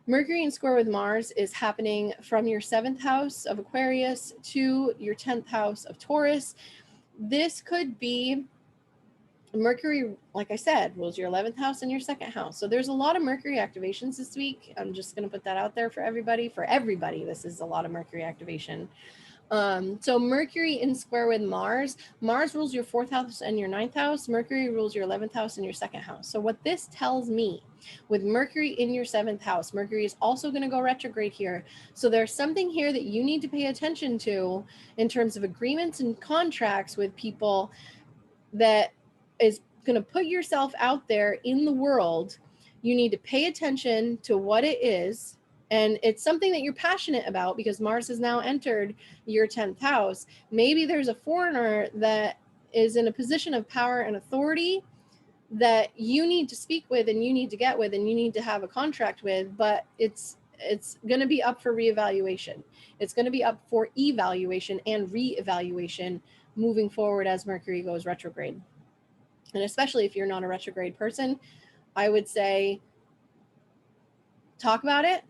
Mercury in square with Mars is happening from your 7th house of Aquarius to your 10th house of Taurus. This could be Mercury, like I said, rules your 11th house and your 2nd house. So there's a lot of Mercury activations this week. I'm just going to put that out there for everybody. For everybody, this is a lot of Mercury activation. So Mercury in square with Mars. Mars rules your 4th house and your 9th house. Mercury rules your 11th house and your 2nd house. So what this tells me, with Mercury in your 7th house, Mercury is also going to go retrograde here. So there's something here that you need to pay attention to in terms of agreements and contracts with people that is going to put yourself out there in the world. You need to pay attention to what it is. And it's something that you're passionate about, because Mars has now entered your 10th house. Maybe there's a foreigner that is in a position of power and authority that you need to speak with, and you need to get with, and you need to have a contract with, but it's going to be up for reevaluation. It's going to be up for evaluation and reevaluation moving forward as Mercury goes retrograde. And especially if you're not a retrograde person, I would say talk about it,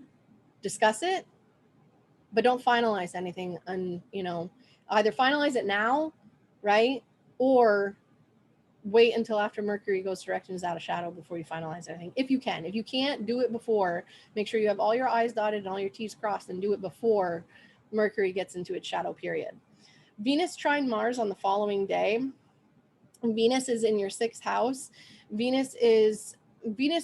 discuss it, but don't finalize anything. And, either finalize it now, right? Or wait until after Mercury goes direct and is out of shadow before you finalize anything. If you can. If you can't, do it before. Make sure you have all your I's dotted and all your T's crossed, and do it before Mercury gets into its shadow period. Venus trine Mars on the following day. Venus is in your 6th house. Venus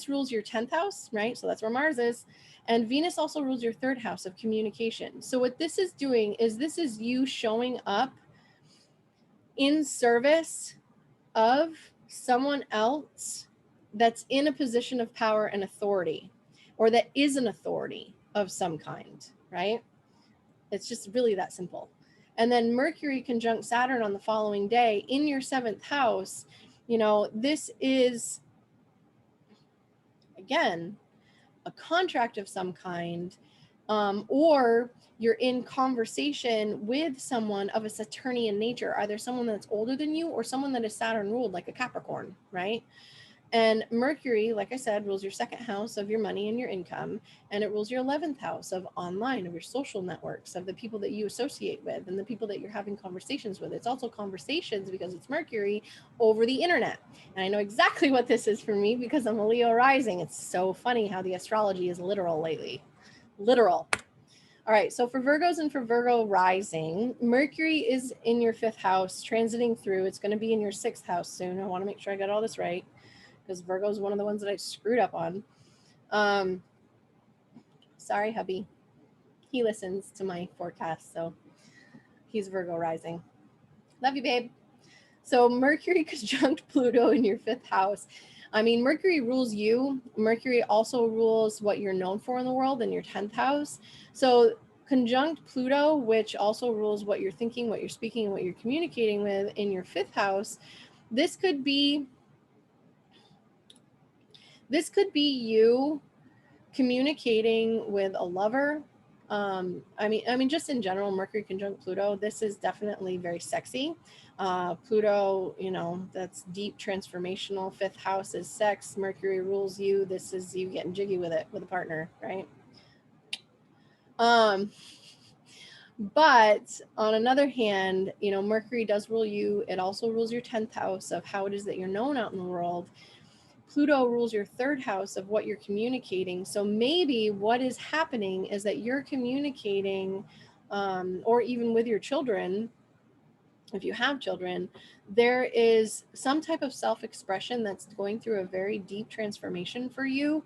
rules your 10th house, right? So that's where Mars is. And Venus also rules your 3rd house of communication. So what this is doing is this is you showing up in service of someone else that's in a position of power and authority, or that is an authority of some kind, right? It's just really that simple. And then Mercury conjunct Saturn on the following day in your 7th house. This is, again, a contract of some kind, or you're in conversation with someone of a Saturnian nature, either someone that's older than you or someone that is Saturn ruled, like a Capricorn, right? And Mercury, like I said, rules your second house of your money and your income, and it rules your 11th house of online, of your social networks, of the people that you associate with and the people that you're having conversations with. It's also conversations because it's Mercury over the internet. And I know exactly what this is for me because I'm a Leo rising. It's so funny how the astrology is literal lately. Literal. All right, so for Virgos and for Virgo rising, Mercury is in your 5th house, transiting through. It's going to be in your 6th house soon. I want to make sure I got all this right because Virgo is one of the ones that I screwed up on. Sorry, hubby. He listens to my forecast, so he's Virgo rising. Love you, babe. So Mercury conjunct Pluto in your 5th house. I mean, Mercury rules you. Mercury also rules what you're known for in the world in your 10th house. So conjunct Pluto, which also rules what you're thinking, what you're speaking, and what you're communicating with in your 5th house. This could be you communicating with a lover. I mean, just in general, Mercury conjunct Pluto, this is definitely very sexy. Pluto, that's deep transformational. 5th house is sex. Mercury rules you. This is you getting jiggy with it with a partner, right? But on another hand, Mercury does rule you. It also rules your 10th house of how it is that you're known out in the world. Pluto rules your 3rd house of what you're communicating. So maybe what is happening is that you're communicating, or even with your children, if you have children, there is some type of self-expression that's going through a very deep transformation for you.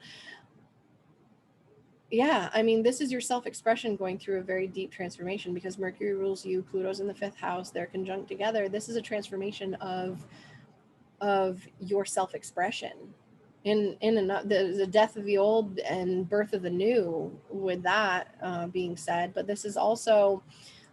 Yeah, I mean, this is your self-expression going through a very deep transformation because Mercury rules you, Pluto's in the 5th house, they're conjunct together. This is a transformation of your self-expression. In the death of the old and birth of the new, with that being said. But this is also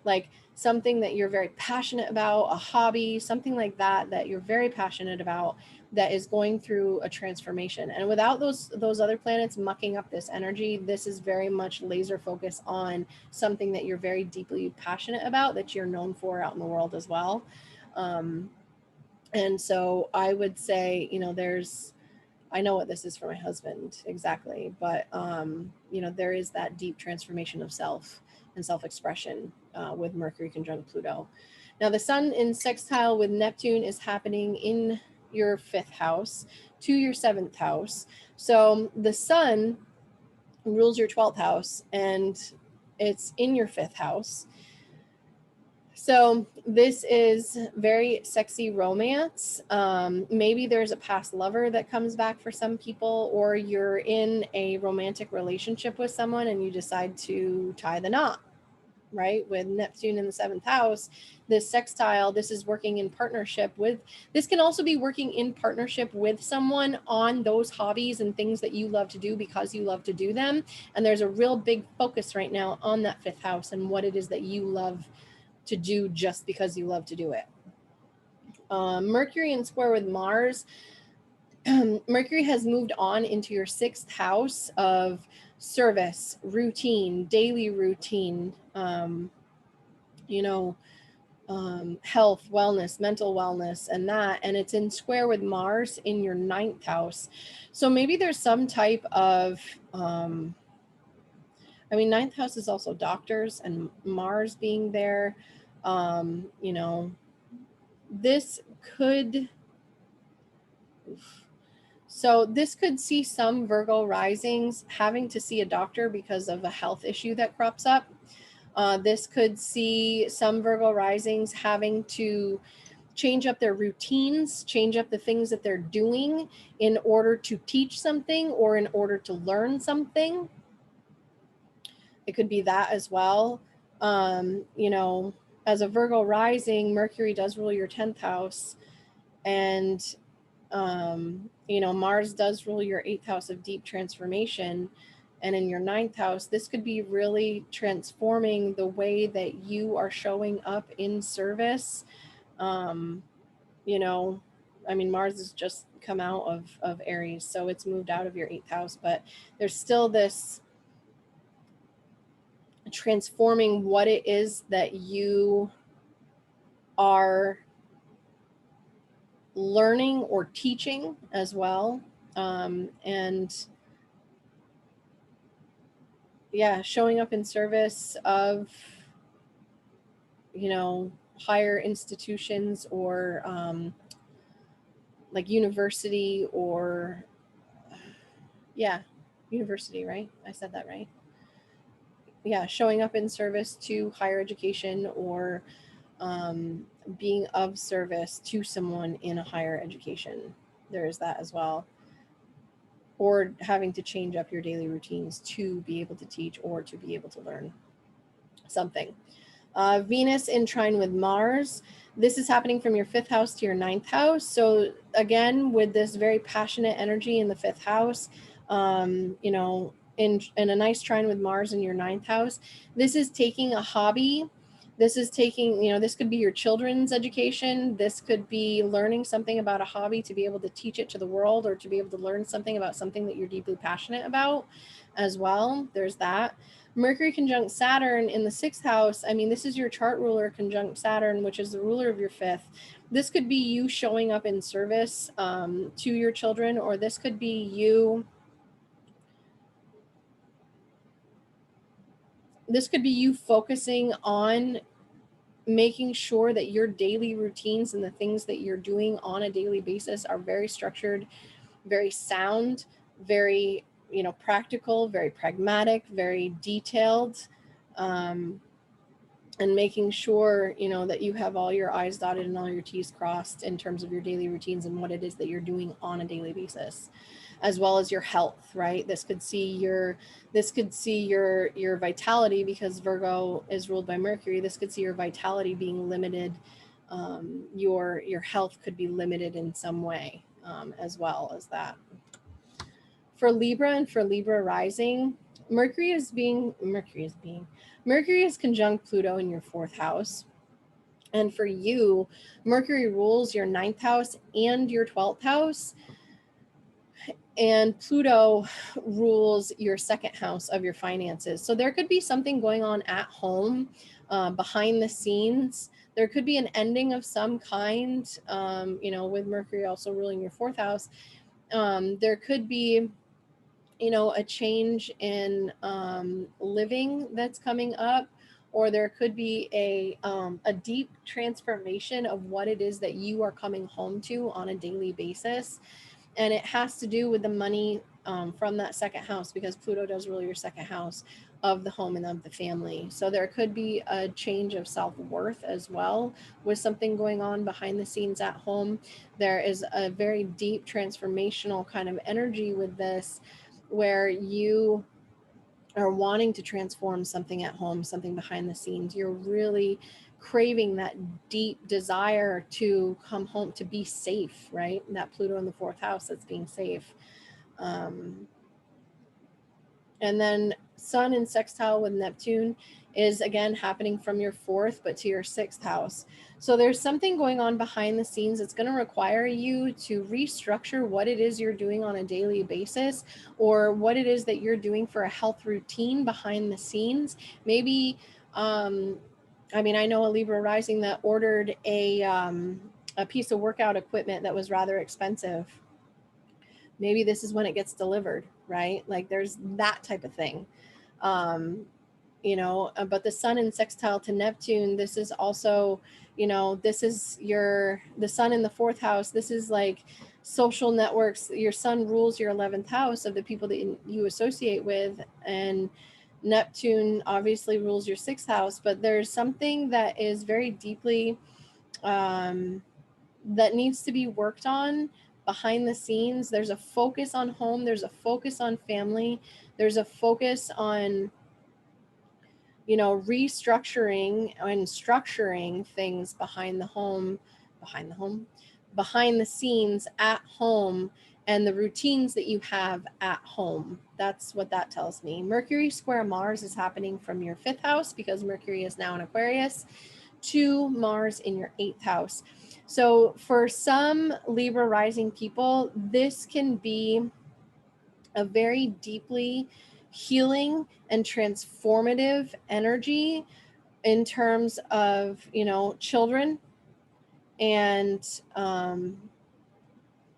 like something that you're very passionate about, a hobby, something like that you're very passionate about, that is going through a transformation. And without those other planets mucking up this energy, this is very much laser focus on something that you're very deeply passionate about, that you're known for out in the world as well. And so I would say, I know what this is for my husband exactly, but there is that deep transformation of self and self-expression with Mercury conjunct Pluto. Now the sun in sextile with Neptune is happening in your 5th house to your 7th house. So the sun rules your 12th house and it's in your 5th house. So this is very sexy romance. Maybe there's a past lover that comes back for some people, or you're in a romantic relationship with someone and you decide to tie the knot, right? With Neptune in the 7th house, this sextile, this is working in partnership with, this can also be working in partnership with someone on those hobbies and things that you love to do because you love to do them. And there's a real big focus right now on that 5th house and what it is that you love to do just because you love to do it. Mercury in square with Mars. Mercury has moved on into your 6th house of service, routine, daily routine, health, wellness, mental wellness, and it's in square with Mars in your 9th house. So maybe there's some type of, 9th house is also doctors, and Mars being there, this could, so this could see some Virgo risings having to see a doctor because of a health issue that crops up. This could see some Virgo risings having to change up their routines, change up the things that they're doing in order to teach something or in order to learn something. It could be that as well. As a Virgo rising, Mercury does rule your 10th house, and Mars does rule your 8th house of deep transformation. And in your 9th house, this could be really transforming the way that you are showing up in service. Mars has just come out of Aries, so it's moved out of your 8th house, but there's still this transforming what it is that you are learning or teaching as well. And yeah, showing up in service of, higher institutions or like university or, yeah, university, right? I said that right. Yeah, showing up in service to higher education or being of service to someone in a higher education. There is that as well. Or having to change up your daily routines to be able to teach or to be able to learn something. Venus in trine with Mars. This is happening from your 5th house to your 9th house. So again, with this very passionate energy in the 5th house, in a nice trine with Mars in your 9th house, this is taking a hobby. This is taking, this could be your children's education. This could be learning something about a hobby to be able to teach it to the world, or to be able to learn something about something that you're deeply passionate about as well. There's that. Mercury conjunct Saturn in the 6th house. I mean, this is your chart ruler conjunct Saturn, which is the ruler of your 5th. This could be you showing up in service to your children, or this could be you. This could be you focusing on making sure that your daily routines and the things that you're doing on a daily basis are very structured, very sound, very, practical, very pragmatic, very detailed. And making sure, that you have all your I's dotted and all your T's crossed in terms of your daily routines and what it is that you're doing on a daily basis, as well as your health, right? This could see your vitality, because Virgo is ruled by Mercury. This could see your vitality being limited. Your health could be limited in some way, as well as that. For Libra and for Libra rising, Mercury is conjunct Pluto in your 4th house. And for you, Mercury rules your 9th house and your 12th house. And Pluto rules your 2nd house of your finances. So there could be something going on at home, behind the scenes. There could be an ending of some kind, with Mercury also ruling your 4th house. There could be, a change in living that's coming up, or there could be a deep transformation of what it is that you are coming home to on a daily basis. And it has to do with the money from that 2nd house, because Pluto does rule your 2nd house of the home and of the family. So there could be a change of self-worth as well, with something going on behind the scenes at home. There is a very deep transformational kind of energy with this, where you are wanting to transform something at home, something behind the scenes. You're really craving that deep desire to come home, to be safe, right? That Pluto in the 4th house, that's being safe. And then Sun in sextile with Neptune is again happening from your 4th, but to your 6th house. So there's something going on behind the scenes that's going to require you to restructure what it is you're doing on a daily basis, or what it is that you're doing for a health routine behind the scenes. Maybe, I know a Libra rising that ordered a piece of workout equipment that was rather expensive. Maybe this is when it gets delivered, right? Like there's that type of thing. But the Sun in sextile to Neptune, this is also, this is the Sun in the 4th house. This is like social networks. Your Sun rules your 11th house of the people that you associate with. And Neptune obviously rules your 6th house, but there's something that is very deeply, that needs to be worked on behind the scenes. There's a focus on home. There's a focus on family. There's a focus on, restructuring and structuring things behind the scenes at home, and the routines that you have at home. That's what that tells me. Mercury square Mars is happening from your 5th house, because Mercury is now in Aquarius, to Mars in your 8th house. So for some Libra rising people, this can be a very deeply healing and transformative energy in terms of, children and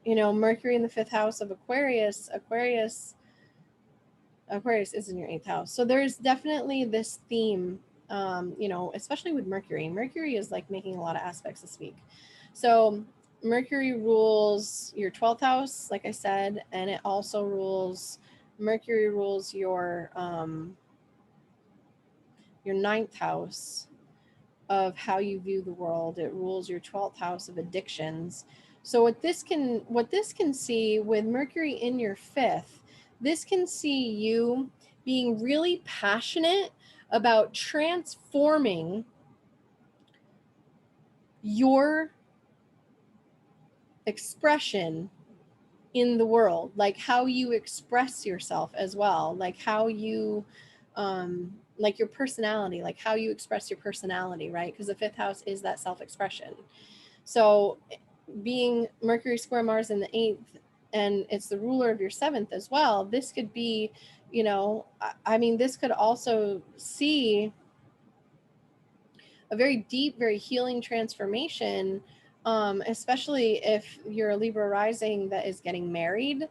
Mercury in the 5th house of Aquarius is in your 8th house. So there's definitely this theme, especially with Mercury. Mercury is like making a lot of aspects this week. So Mercury rules your 12th house, like I said, and it also Mercury rules your 9th house of how you view the world. It rules your 12th house of addictions. So what this can see with Mercury in your 5th, this can see you being really passionate about transforming your expression in the world, like how you express yourself as well, like how you like your personality, like how you express your personality, right? Because the 5th house is that self-expression. So being Mercury square Mars in the 8th, and it's the ruler of your 7th as well, this could be, this could also see a very deep, very healing transformation, especially if you're a Libra rising that is getting married,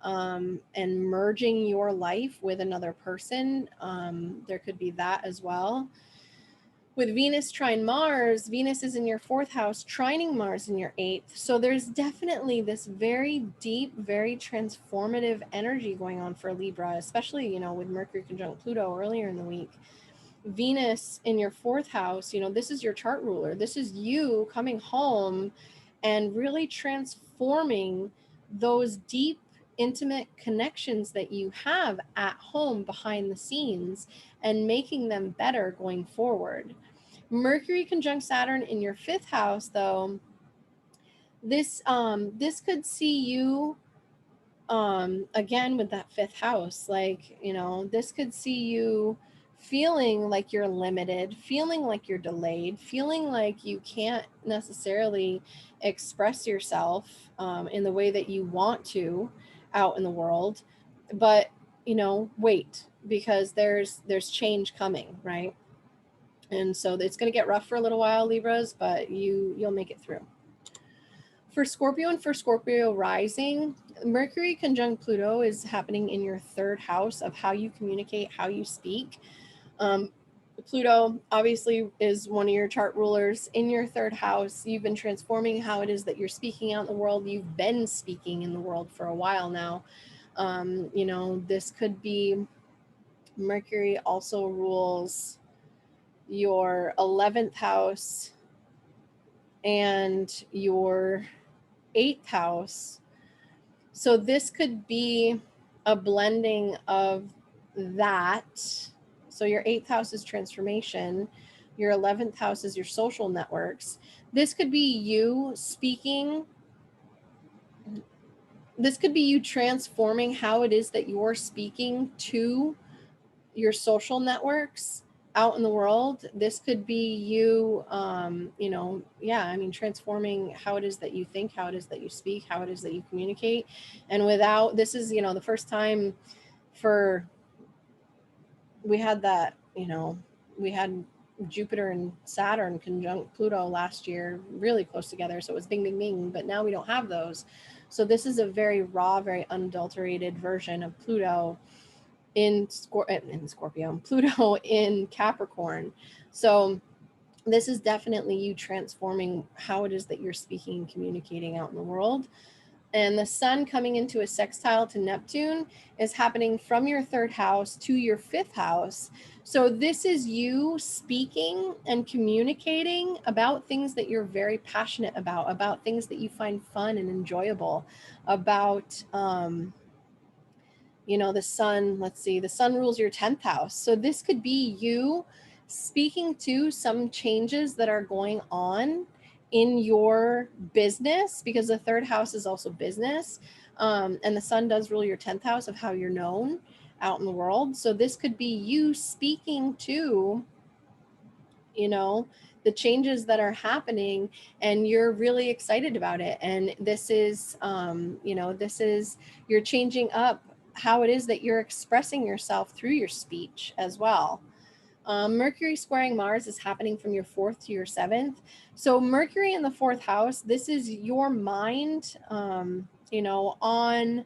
and merging your life with another person. There could be that as well. With Venus trine Mars, Venus is in your 4th house, trining Mars in your 8th. So there's definitely this very deep, very transformative energy going on for Libra, especially, with Mercury conjunct Pluto earlier in the week. Venus in your 4th house, this is your chart ruler. This is you coming home and really transforming those deep, intimate connections that you have at home behind the scenes and making them better going forward. Mercury conjunct Saturn in your 5th house, though, this could see you again with that 5th house, like, this could see you feeling like you're limited, feeling like you're delayed, feeling like you can't necessarily express yourself in the way that you want to out in the world. But wait, because there's change coming, right? And so it's going to get rough for a little while, Libras, but you'll make it through. For Scorpio and for Scorpio rising, Mercury conjunct Pluto is happening in your 3rd house of how you communicate, how you speak. Pluto obviously is one of your chart rulers in your 3rd house. You've been transforming how it is that you're speaking out in the world. You've been speaking in the world for a while now. This could be Mercury also rules your 11th house and your 8th house. So this could be a blending of that. So your 8th house is transformation. Your 11th house is your social networks. This could be you speaking. This could be you transforming how it is that you're speaking to your social networks out in the world. This could be you, transforming how it is that you think, how it is that you speak, how it is that you communicate. And this is, the first time we had that, we had Jupiter and Saturn conjunct Pluto last year, really close together. So it was bing, bing, bing, but now we don't have those. So this is a very raw, very unadulterated version of Pluto in Scorpio, Pluto in Capricorn. So this is definitely you transforming how it is that you're speaking and communicating out in the world. And the sun coming into a sextile to Neptune is happening from your 3rd house to your 5th house. So this is you speaking and communicating about things that you're very passionate about things that you find fun and enjoyable, about, the sun, the sun rules your 10th house. So this could be you speaking to some changes that are going on in your business, because the 3rd house is also business. And the sun does rule your 10th house of how you're known out in the world. So this could be you speaking to, the changes that are happening, and you're really excited about it. And this is, you're changing up how it is that you're expressing yourself through your speech as well. Mercury squaring Mars is happening from your 4th to your 7th. So Mercury in the 4th house, this is your mind. on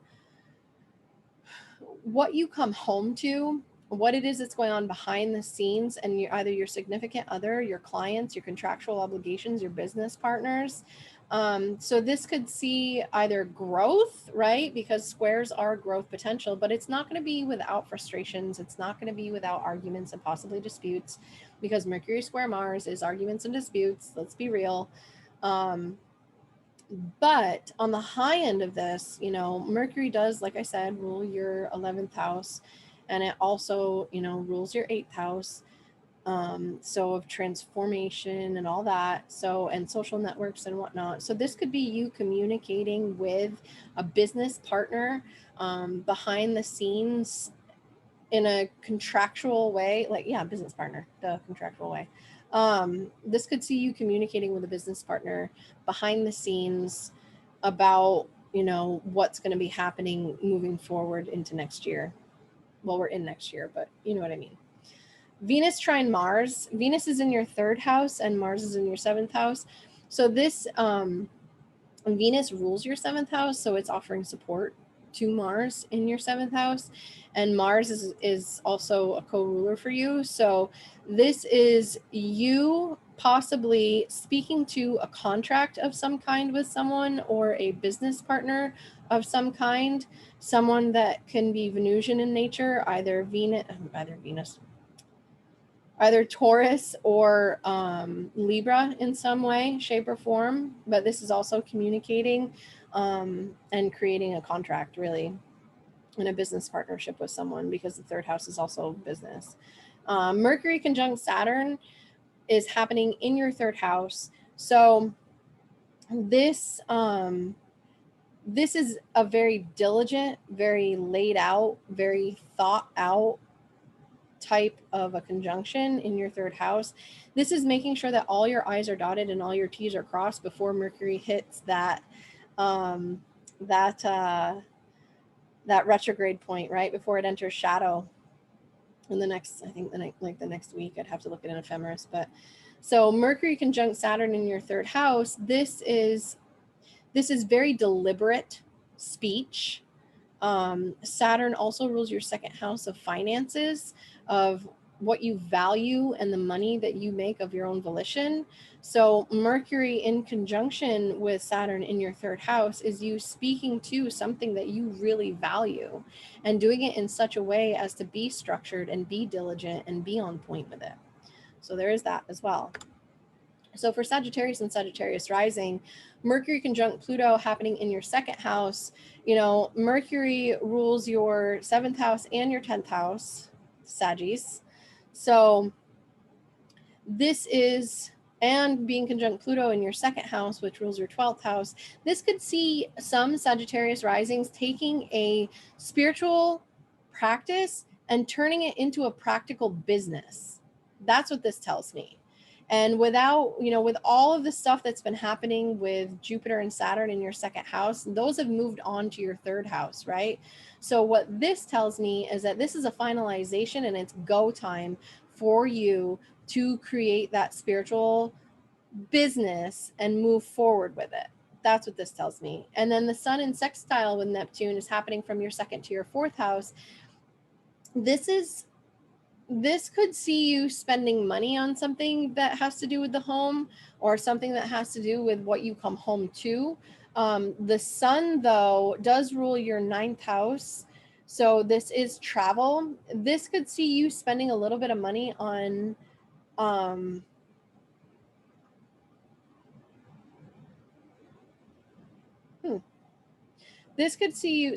what you come home to, what it is that's going on behind the scenes, and either your significant other, your clients, your contractual obligations, your business partners. So this could see either growth, right? Because squares are growth potential, but it's not going to be without frustrations. It's not going to be without arguments and possibly disputes, because Mercury square Mars is arguments and disputes. Let's be real. But on the high end of this, Mercury does, like I said, rule your 11th house, and it also, rules your 8th house. So of transformation and all that. So, and social networks and whatnot. So this could be you communicating with a business partner behind the scenes in a contractual way, like, yeah, business partner, the contractual way. This could see you communicating with a business partner behind the scenes about, what's going to be happening moving forward into next year. Well, we're in next year, but you know what I mean. Venus trine Mars. Venus is in your 3rd house and Mars is in your 7th house. So this Venus rules your 7th house, so it's offering support to Mars in your 7th house, and Mars is also a co-ruler for you. So this is you possibly speaking to a contract of some kind with someone, or a business partner of some kind, someone that can be Venusian in nature, either Taurus or Libra in some way, shape, or form. But this is also communicating and creating a contract, really, in a business partnership with someone, because the 3rd house is also business. Mercury conjunct Saturn is happening in your 3rd house. So this is a very diligent, very laid out, very thought out type of a conjunction in your 3rd house. This is making sure that all your I's are dotted and all your T's are crossed before Mercury hits that retrograde point, right before it enters shadow in the next, I think the next week. I'd have to look at an ephemeris, but so Mercury conjunct Saturn in your 3rd house. This is very deliberate speech. Saturn also rules your 2nd house of finances, of what you value and the money that you make of your own volition. So Mercury in conjunction with Saturn in your 3rd house is you speaking to something that you really value and doing it in such a way as to be structured and be diligent and be on point with it. So there is that as well. So for Sagittarius and Sagittarius rising, Mercury conjunct Pluto happening in your 2nd house. Mercury rules your 7th house and your 10th house, Sagittarius. So this is, and being conjunct Pluto in your 2nd house, which rules your 12th house, this could see some Sagittarius risings taking a spiritual practice and turning it into a practical business. That's what this tells me. And with all of the stuff that's been happening with Jupiter and Saturn in your 2nd house, those have moved on to your 3rd house, right? So what this tells me is that this is a finalization, and it's go time for you to create that spiritual business and move forward with it. That's what this tells me. And then the Sun in sextile with Neptune is happening from your 2nd to your 4th house. This could see you spending money on something that has to do with the home, or something that has to do with what you come home to. The Sun, though, does rule your 9th house. So this is travel. This could see you spending a little bit of money on this could see you,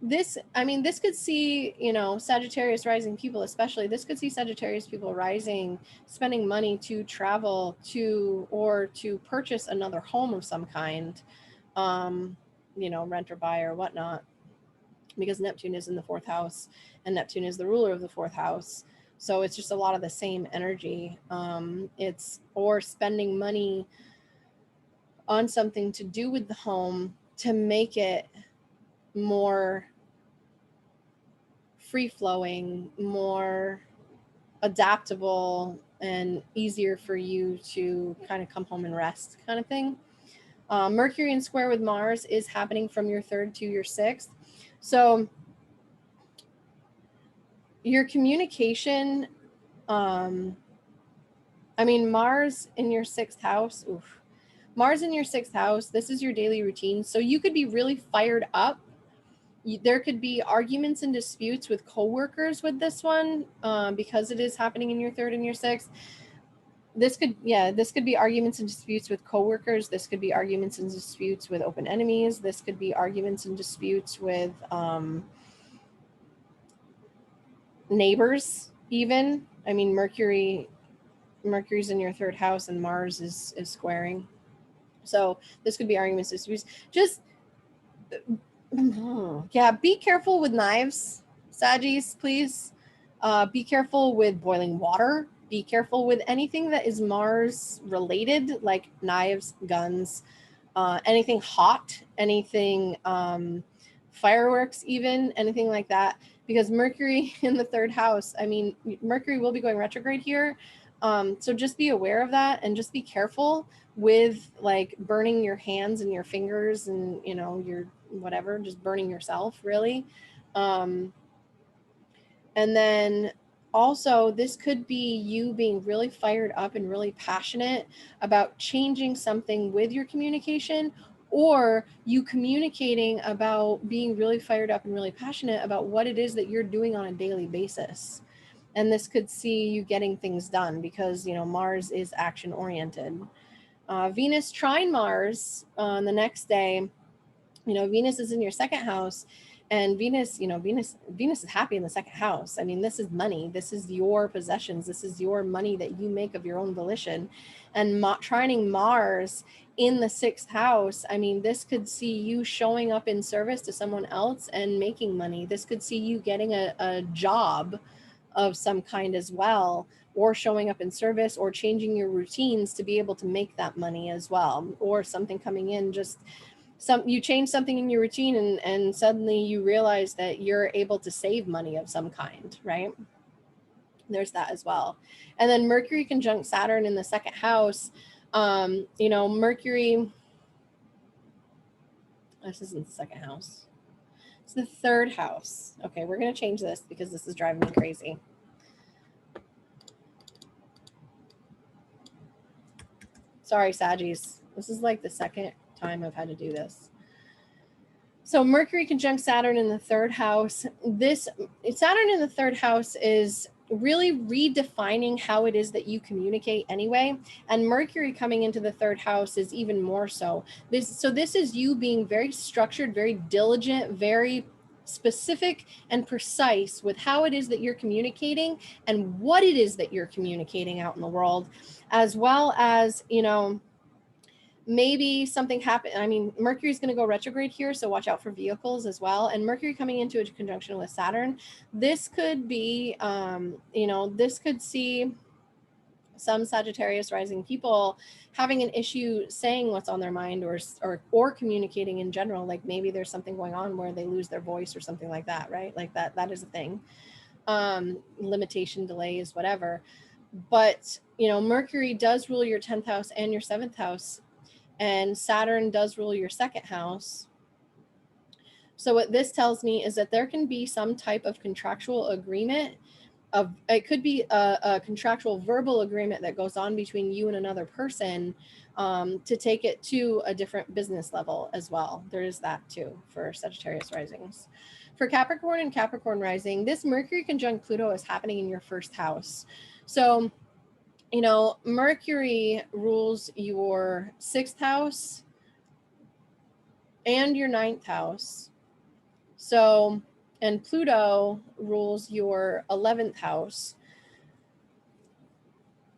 this could see, Sagittarius rising people, especially, this could see Sagittarius people rising, spending money to travel to, or to purchase another home of some kind, rent or buy or whatnot, because Neptune is in the 4th house, and Neptune is the ruler of the 4th house. So it's just a lot of the same energy. It's, or spending money on something to do with the home to make it more free-flowing, more adaptable, and easier for you to kind of come home and rest, kind of thing. Mercury in square with Mars is happening from your 3rd to your 6th. So your communication, I mean, Mars in your 6th house, oof. Mars in your 6th house, this is your daily routine. So you could be really fired up. There could be arguments and disputes with coworkers with this one, because it is happening in your 3rd and your 6th. This could be arguments and disputes with coworkers. This could be arguments and disputes with open enemies. This could be arguments and disputes with neighbors even. I mean, Mercury's in your 3rd house and Mars is squaring. So this could be arguments, disputes. Just yeah, be careful with knives, Saggies, please. Be careful with boiling water. Be careful with anything that is Mars related, like knives, guns, anything hot, anything fireworks, even anything like that. Because Mercury in the 3rd house, I mean, Mercury will be going retrograde here. So just be aware of that and just be careful with like burning your hands and your fingers and, you know, your whatever, just burning yourself really. And then also this could be you being really fired up and really passionate about changing something with your communication, or you communicating about being really fired up and really passionate about what it is that you're doing on a daily basis. And this could see you getting things done because, you know, Mars is action oriented. Venus trine Mars on the next day, you know, Venus is in your 2nd house, and Venus, you know, Venus is happy in the 2nd house. I mean, this is money. This is your possessions. This is your money that you make of your own volition. And trining Mars in the 6th house, I mean, this could see you showing up in service to someone else and making money. This could see you getting a job of some kind as well, or showing up in service, or changing your routines to be able to make that money as well, or something coming in, just you change something in your routine and suddenly you realize that you're able to save money of some kind, right? There's that as well. And then Mercury conjunct Saturn in the 2nd house, you know, Mercury, this isn't the 2nd house, it's the 3rd house. Okay, we're going to change this because this is driving me crazy. Sorry, Saggies. This is like the 2nd time I've had to do this. So Mercury conjunct Saturn in the 3rd house. This Saturn in the 3rd house is really redefining how it is that you communicate anyway. And Mercury coming into the 3rd house is even more so. This is you being very structured, very diligent, very specific and precise with how it is that you're communicating and what it is that you're communicating out in the world, as well as, you know, maybe something happened. I mean, Mercury's going to go retrograde here, so watch out for vehicles as well. And Mercury coming into a conjunction with Saturn, this could be, you know, this could see some Sagittarius rising people having an issue saying what's on their mind, or communicating in general. Like maybe there's something going on where they lose their voice or something like that, right? Like that is a thing. Limitation, delays, whatever. But, you know, Mercury does rule your 10th house and your 7th house. And Saturn does rule your 2nd house. So what this tells me is that there can be some type of contractual agreement. It could be a contractual verbal agreement that goes on between you and another person, to take it to a different business level as well. There is that too for Sagittarius risings. For Capricorn and Capricorn rising, this Mercury conjunct Pluto is happening in your 1st house. So, you know, Mercury rules your 6th house and your 9th house. So, and Pluto rules your 11th house.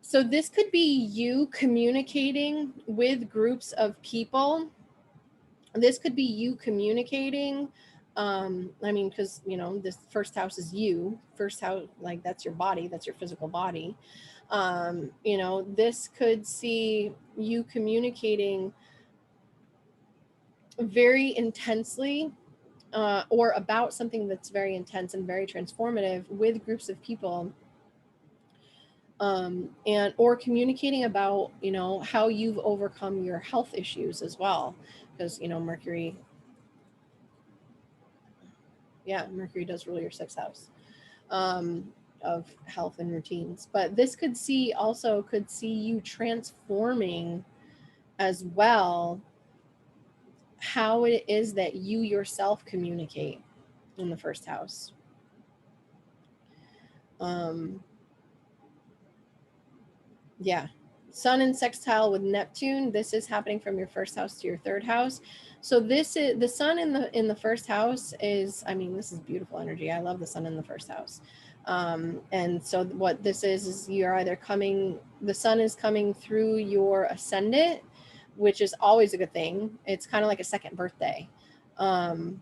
So this could be you communicating with groups of people. This could be you communicating. I mean, because, you know, this 1st house is you. 1st house, like that's your body, that's your physical body. You know, this could see you communicating very intensely, or about something that's very intense and very transformative with groups of people. And or communicating about, you know, how you've overcome your health issues as well, because, you know, Mercury, yeah, Mercury does rule your sixth house, of health and routines. But this could see also could see you transforming as well how it is that you yourself communicate in the first house. Um, yeah. Sun in sextile with Neptune. This is happening from your first house to your third house. So this is the sun in the first house is, I mean, this is beautiful energy. I love the sun in the first house. And so what this is you're either coming, the sun is coming through your ascendant, which is always a good thing. It's kind of like a second birthday. Or,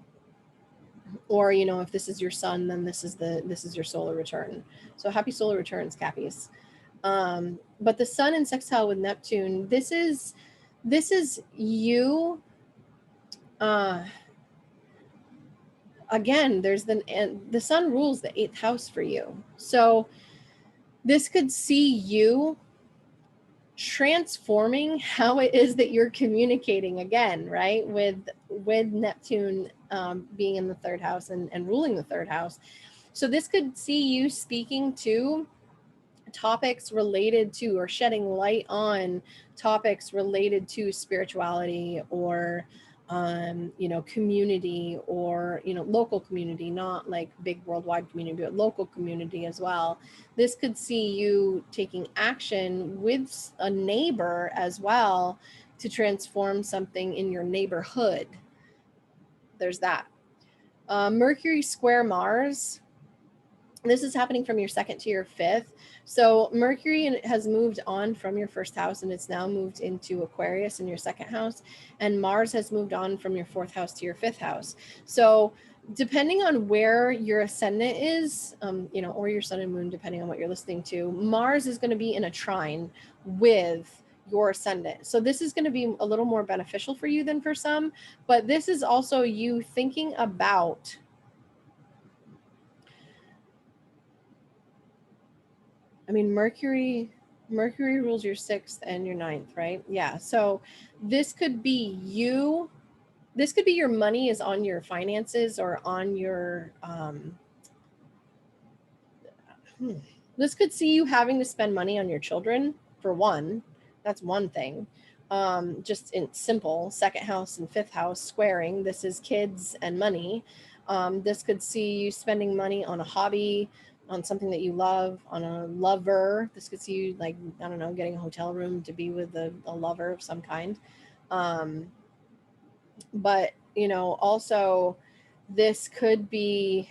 you know, if this is your sun, then this is your solar return. So happy solar returns, Cappies. But the sun in sextile with Neptune, this is you. Again, there's the sun rules the eighth house for you. So this could see you transforming how it is that you're communicating again, right? With Neptune being in the third house and ruling the third house. So this could see you speaking to topics related to, or shedding light on topics related to spirituality, or you know, community, or, you know, local community, not like big worldwide community, but local community as well. This could see you taking action with a neighbor as well to transform something in your neighborhood. There's that. Mercury square Mars. This is happening from your second to your fifth. So Mercury has moved on from your first house, and it's now moved into Aquarius in your second house. And Mars has moved on from your fourth house to your fifth house. So depending on where your ascendant is, you know, or your sun and moon, depending on what you're listening to, Mars is going to be in a trine with your ascendant. So this is going to be a little more beneficial for you than for some, but this is also you thinking about, I mean, Mercury rules your sixth and your ninth, right? Yeah. So this could be you. This could be your money is on your finances, or on your. This could see you having to spend money on your children, for one. That's one thing. Just in simple second house and fifth house squaring. This is kids and money. This could see you spending money on a hobby, on something that you love, on a lover. This could see you, like, I don't know, getting a hotel room to be with a lover of some kind. But, you know, also this could be,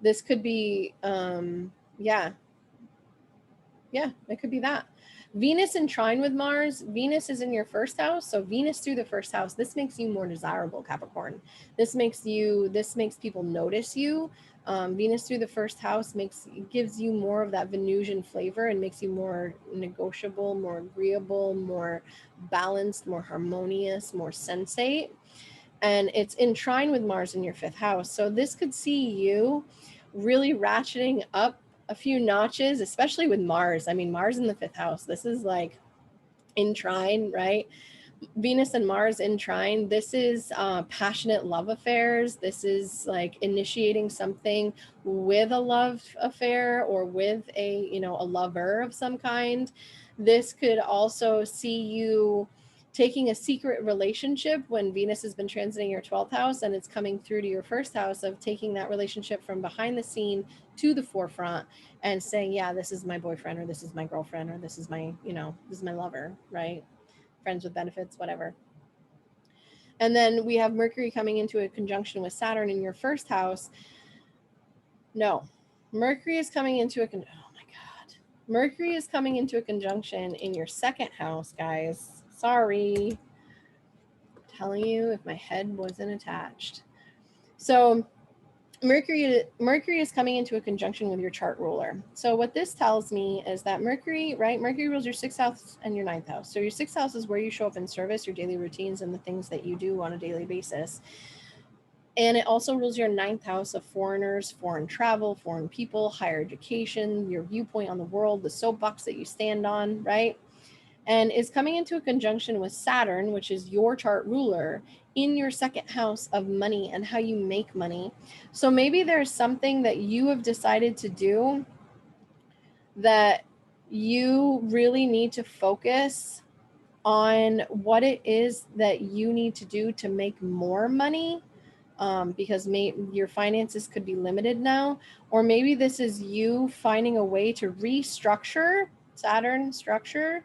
yeah, it could be that. Venus in trine with Mars. Venus is in your first house. So Venus through the first house, this makes you more desirable, Capricorn. This makes people notice you. Venus through the first house gives you more of that Venusian flavor, and makes you more negotiable, more agreeable, more balanced, more harmonious, more sensate. And it's in trine with Mars in your fifth house. So this could see you really ratcheting up a few notches, especially with Mars. I mean, Mars in the fifth house, this is like in trine, right? Venus and Mars in trine. This is passionate love affairs. This is like initiating something with a love affair, or with a, you know, a lover of some kind. This could also see you taking a secret relationship when Venus has been transiting your 12th house, and it's coming through to your first house, of taking that relationship from behind the scene to the forefront, and saying, yeah, this is my boyfriend, or this is my girlfriend, or this is my, you know, this is my lover, right? Friends with benefits, whatever. And then we have Mercury coming into a conjunction with Saturn in your first house. No, Mercury is coming into oh my God. Mercury is coming into a conjunction in your second house, guys. Sorry. I'm telling you, if my head wasn't attached. So Mercury is coming into a conjunction with your chart ruler. So what this tells me is that Mercury, right? Mercury rules your sixth house and your ninth house. So your sixth house is where you show up in service, your daily routines, and the things that you do on a daily basis. And it also rules your 9th house of foreigners, foreign travel, foreign people, higher education, your viewpoint on the world, the soapbox that you stand on, right? And is coming into a conjunction with Saturn, which is your chart ruler, in your 2nd house of money and how you make money. So maybe there's something that you have decided to do that you really need to focus on what it is that you need to do to make more money, because your finances could be limited now. Or maybe this is you finding a way to restructure Saturn structure,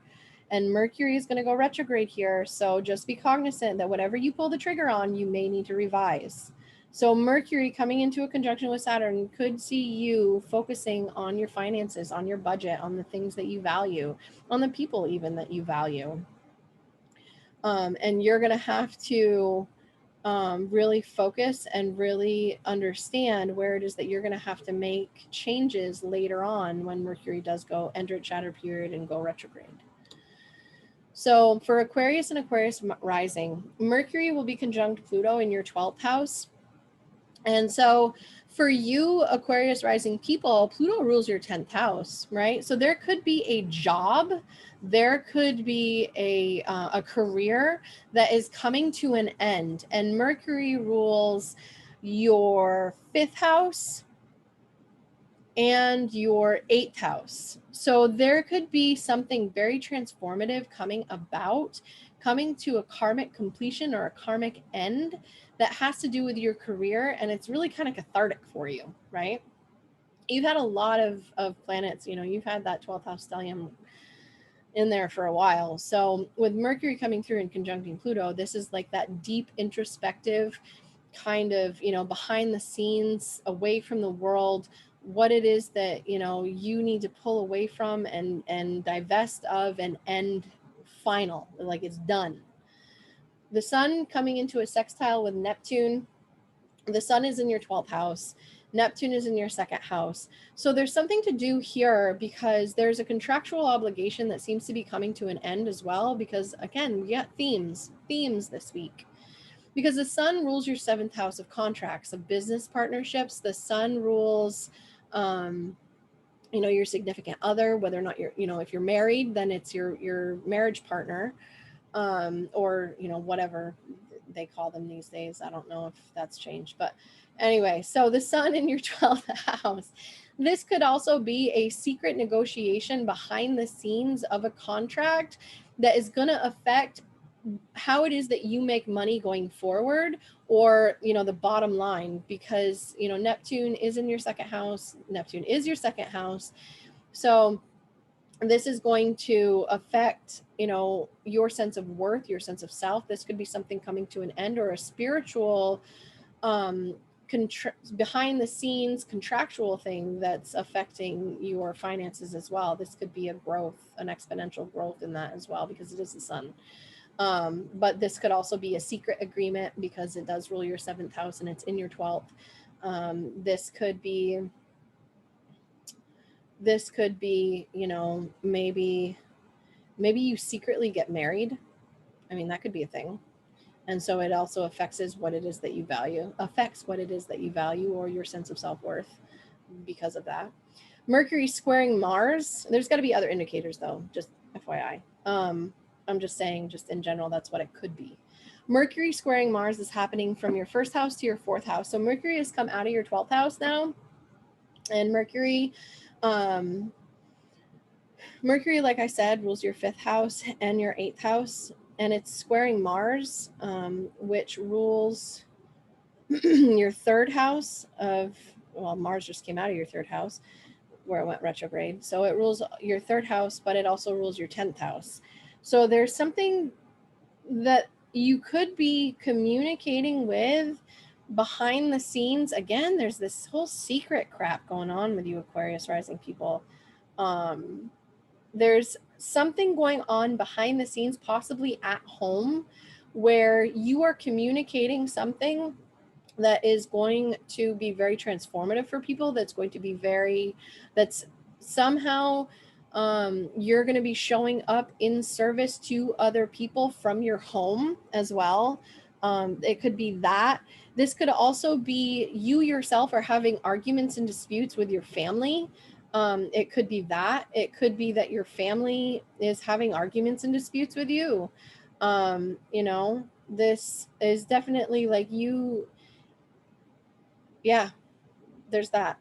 and Mercury is going to go retrograde here. So just be cognizant that whatever you pull the trigger on, you may need to revise. So Mercury coming into a conjunction with Saturn could see you focusing on your finances, on your budget, on the things that you value, on the people even that you value. And you're going to have to really focus and really understand where it is that you're going to have to make changes later on when Mercury does go enter its shadow period and go retrograde. So for Aquarius and Aquarius rising, Mercury will be conjunct Pluto in your 12th house. And so for you Aquarius rising people, Pluto rules your 10th house, right? So there could be a job, there could be a career that is coming to an end, and Mercury rules your 5th house and your 8th house. So there could be something very transformative coming to a karmic completion or a karmic end that has to do with your career, and it's really kind of cathartic for you, right? You've had a lot of planets, you've had that 12th house stellium in there for a while. So with Mercury coming through and conjuncting Pluto, this is like that deep introspective kind of, behind the scenes, away from the world, what it is that, you need to pull away from and divest of and end final, like it's done. The sun coming into a sextile with Neptune. The sun is in your 12th house. Neptune is in your 2nd house. So there's something to do here because there's a contractual obligation that seems to be coming to an end as well, because again, we got themes this week. Because the sun rules your 7th house of contracts, of business partnerships. The sun rules, your significant other, whether or not you're, if you're married, then it's your marriage partner, or, whatever they call them these days. I don't know if that's changed, but anyway, so the sun in your 12th house, this could also be a secret negotiation behind the scenes of a contract that is going to affect how it is that you make money going forward, or the bottom line, because Neptune is in your 2nd house. Neptune is your 2nd house. So this is going to affect your sense of worth, your sense of self. This could be something coming to an end, or a spiritual behind the scenes contractual thing that's affecting your finances as well. This could be a growth, an exponential growth in that as well, because it is the sun. But this could also be a secret agreement because it does rule your 7th house and it's in your 12th. This could be, maybe you secretly get married. I mean, that could be a thing. And so it also affects what it is that you value, or your sense of self-worth because of that. Mercury squaring Mars. There's got to be other indicators though, just FYI. I'm just saying, just in general, that's what it could be. Mercury squaring Mars is happening from your 1st house to your 4th house. So Mercury has come out of your 12th house now. And Mercury, like I said, rules your 5th house and your 8th house. And it's squaring Mars, which rules your 3rd house Mars just came out of your 3rd house where it went retrograde. So it rules your 3rd house, but it also rules your 10th house. So there's something that you could be communicating with behind the scenes. Again, there's this whole secret crap going on with you Aquarius rising people. There's something going on behind the scenes, possibly at home, where you are communicating something that is going to be very transformative for people. That's going to be that's somehow you're going to be showing up in service to other people from your home as well. It could be that. This could also be you yourself are having arguments and disputes with your family. It could be that. It could be that your family is having arguments and disputes with you. You know, this is definitely like you, yeah, there's that.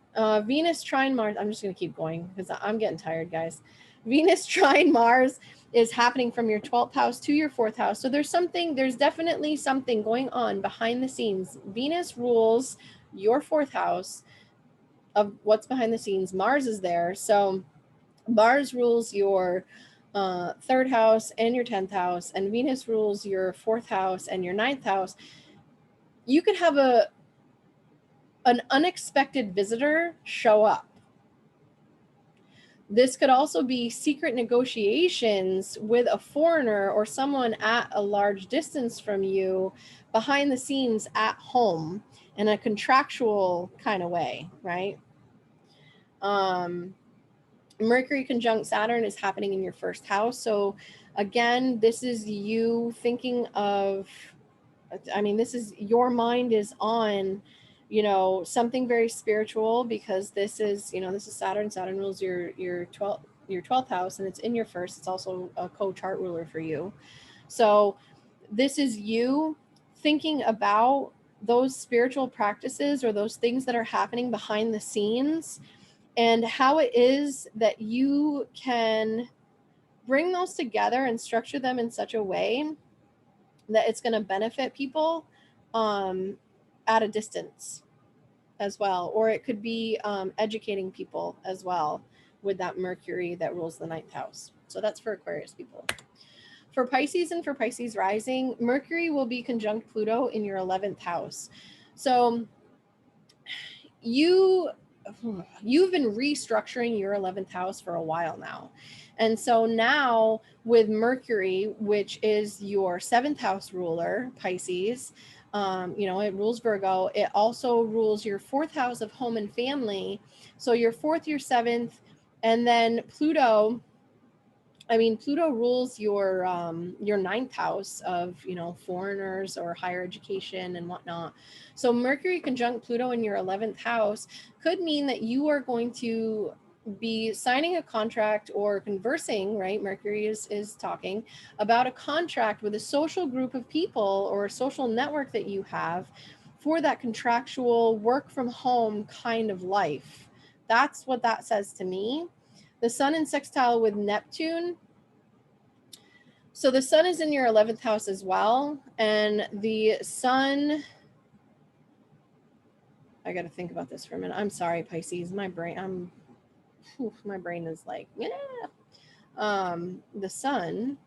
Venus trine Mars. I'm just going to keep going because I'm getting tired, guys. Venus trine Mars is happening from your 12th house to your 4th house. So there's definitely something going on behind the scenes. Venus rules your 4th house of what's behind the scenes. Mars is there. So Mars rules your 3rd house and your 10th house, and Venus rules your 4th house and your 9th house. You could have an unexpected visitor show up. This could also be secret negotiations with a foreigner or someone at a large distance from you behind the scenes at home in a contractual kind of way, right? Mercury conjunct Saturn is happening in your 1st house. So again, this is you thinking of, I mean, this is your mind is on, you know, something very spiritual, because this is, you know, this is Saturn. Saturn rules your 12th house, and it's in your 1st. It's also a co-chart ruler for you. So this is you thinking about those spiritual practices or those things that are happening behind the scenes, and how it is that you can bring those together and structure them in such a way that it's going to benefit people at a distance as well. Or it could be educating people as well with that Mercury that rules the 9th house. So that's for Aquarius people. For Pisces and for Pisces rising, Mercury will be conjunct Pluto in your 11th house. So you've been restructuring your 11th house for a while now. And so now with Mercury, which is your 7th house ruler, Pisces, you know, it rules Virgo. It also rules your 4th house of home and family. So your 4th, your 7th, and then Pluto rules your 9th house of, you know, foreigners or higher education and whatnot. So Mercury conjunct Pluto in your 11th house could mean that you are going to be signing a contract or conversing, right? Mercury is talking about a contract with a social group of people or a social network that you have for that contractual work from home kind of life. That's what that says to me. The sun in sextile with Neptune. So the sun is in your 11th house as well. And the sun, I got to think about this for a minute. I'm sorry, Pisces. My brain is like, yeah. The sun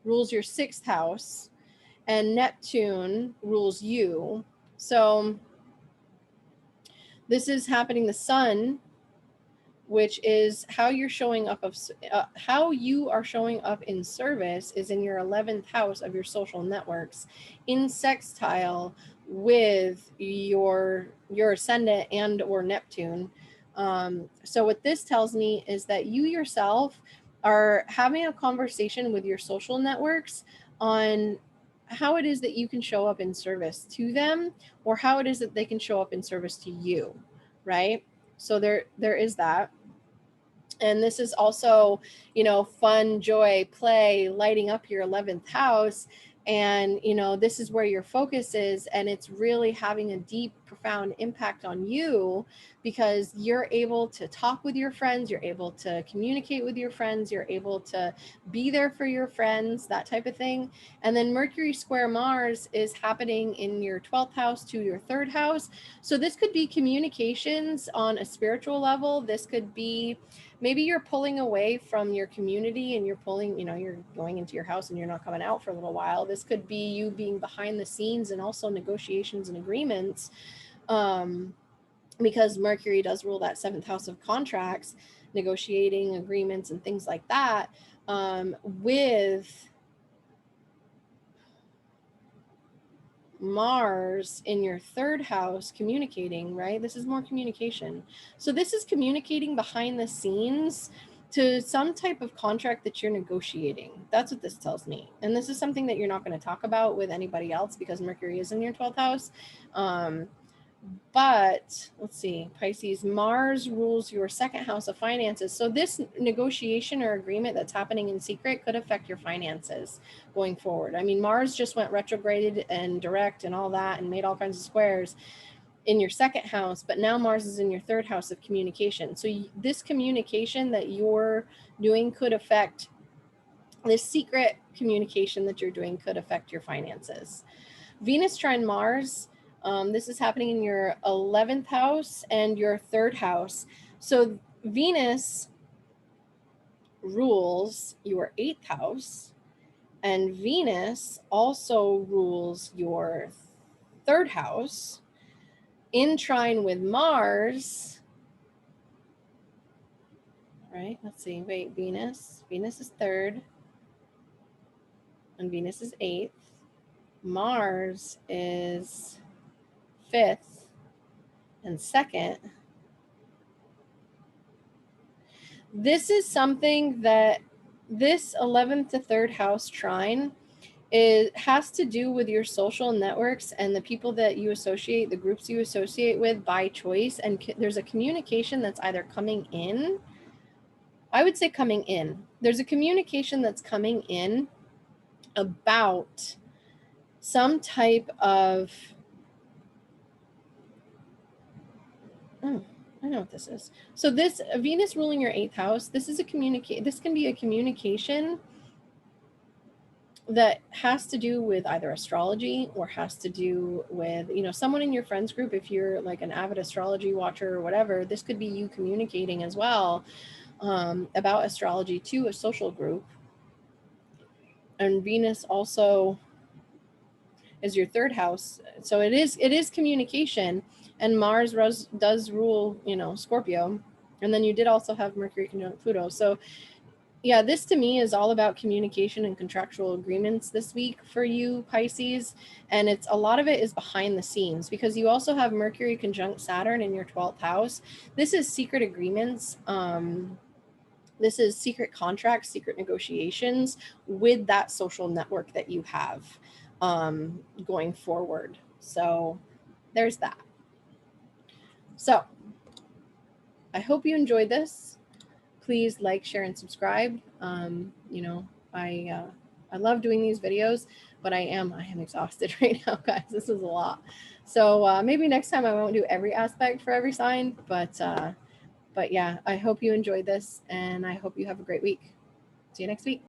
rules your 6th house and Neptune rules you. So this is happening. The sun, which is how you're showing up how you are showing up in service, is in your 11th house of your social networks in sextile with your ascendant and or Neptune. So what this tells me is that you yourself are having a conversation with your social networks on how it is that you can show up in service to them, or how it is that they can show up in service to you, right? So there is that. And this is also, you know, fun, joy, play, lighting up your 11th house. And, you know, this is where your focus is. And it's really having a deep, profound impact on you, because you're able to talk with your friends. You're able to communicate with your friends. You're able to be there for your friends, that type of thing. And then Mercury square Mars is happening in your 12th house to your 3rd house. So this could be communications on a spiritual level. This could be, maybe you're pulling away from your community and you're pulling, you know, you're going into your house and you're not coming out for a little while. This could be you being behind the scenes and also negotiations and agreements, because Mercury does rule that 7th house of contracts, negotiating agreements and things like that, with Mars in your 3rd house communicating, right? This is more communication. So this is communicating behind the scenes to some type of contract that you're negotiating. That's what this tells me. And this is something that you're not going to talk about with anybody else because Mercury is in your 12th house. But let's see, Pisces, Mars rules your second house of finances. So this negotiation or agreement that's happening in secret could affect your finances going forward. I mean, Mars just went retrograded and direct and all that and made all kinds of squares in your second house, but now Mars is in your third house of communication. So this communication that you're doing could affect, this secret communication that you're doing could affect your finances. Venus trine Mars, this is happening in your 11th house and your third house. So Venus rules your 8th house, and Venus also rules your third house in trine with Mars. Right? Let's see. Wait, Venus is third, and Venus is 8th. Mars is 5th and 2nd. This is something that this 11th to 3rd house trine has to do with your social networks and the people that you associate, the groups you associate with by choice. And there's a communication that's either coming in. I would say coming in. There's a communication that's coming in about some type of, oh, I know what this is. So this Venus ruling your 8th house, this is this can be a communication that has to do with either astrology or has to do with, you know, someone in your friends group. If you're like an avid astrology watcher or whatever, this could be you communicating as well about astrology to a social group. And Venus also is your 3rd house, so it is communication. And Mars does rule, you know, Scorpio, and then you did also have Mercury conjunct Pluto. So yeah, this to me is all about communication and contractual agreements this week for you, Pisces. And it's a lot of it is behind the scenes because you also have Mercury conjunct Saturn in your 12th house. This is secret agreements. This is secret contracts, secret negotiations with that social network that you have going forward. So there's that. So I hope you enjoyed this. Please like, share, and subscribe. You know, I love doing these videos, but I am exhausted right now, guys. This is a lot. So maybe next time I won't do every aspect for every sign, but yeah, I hope you enjoyed this, and I hope you have a great week. See you next week.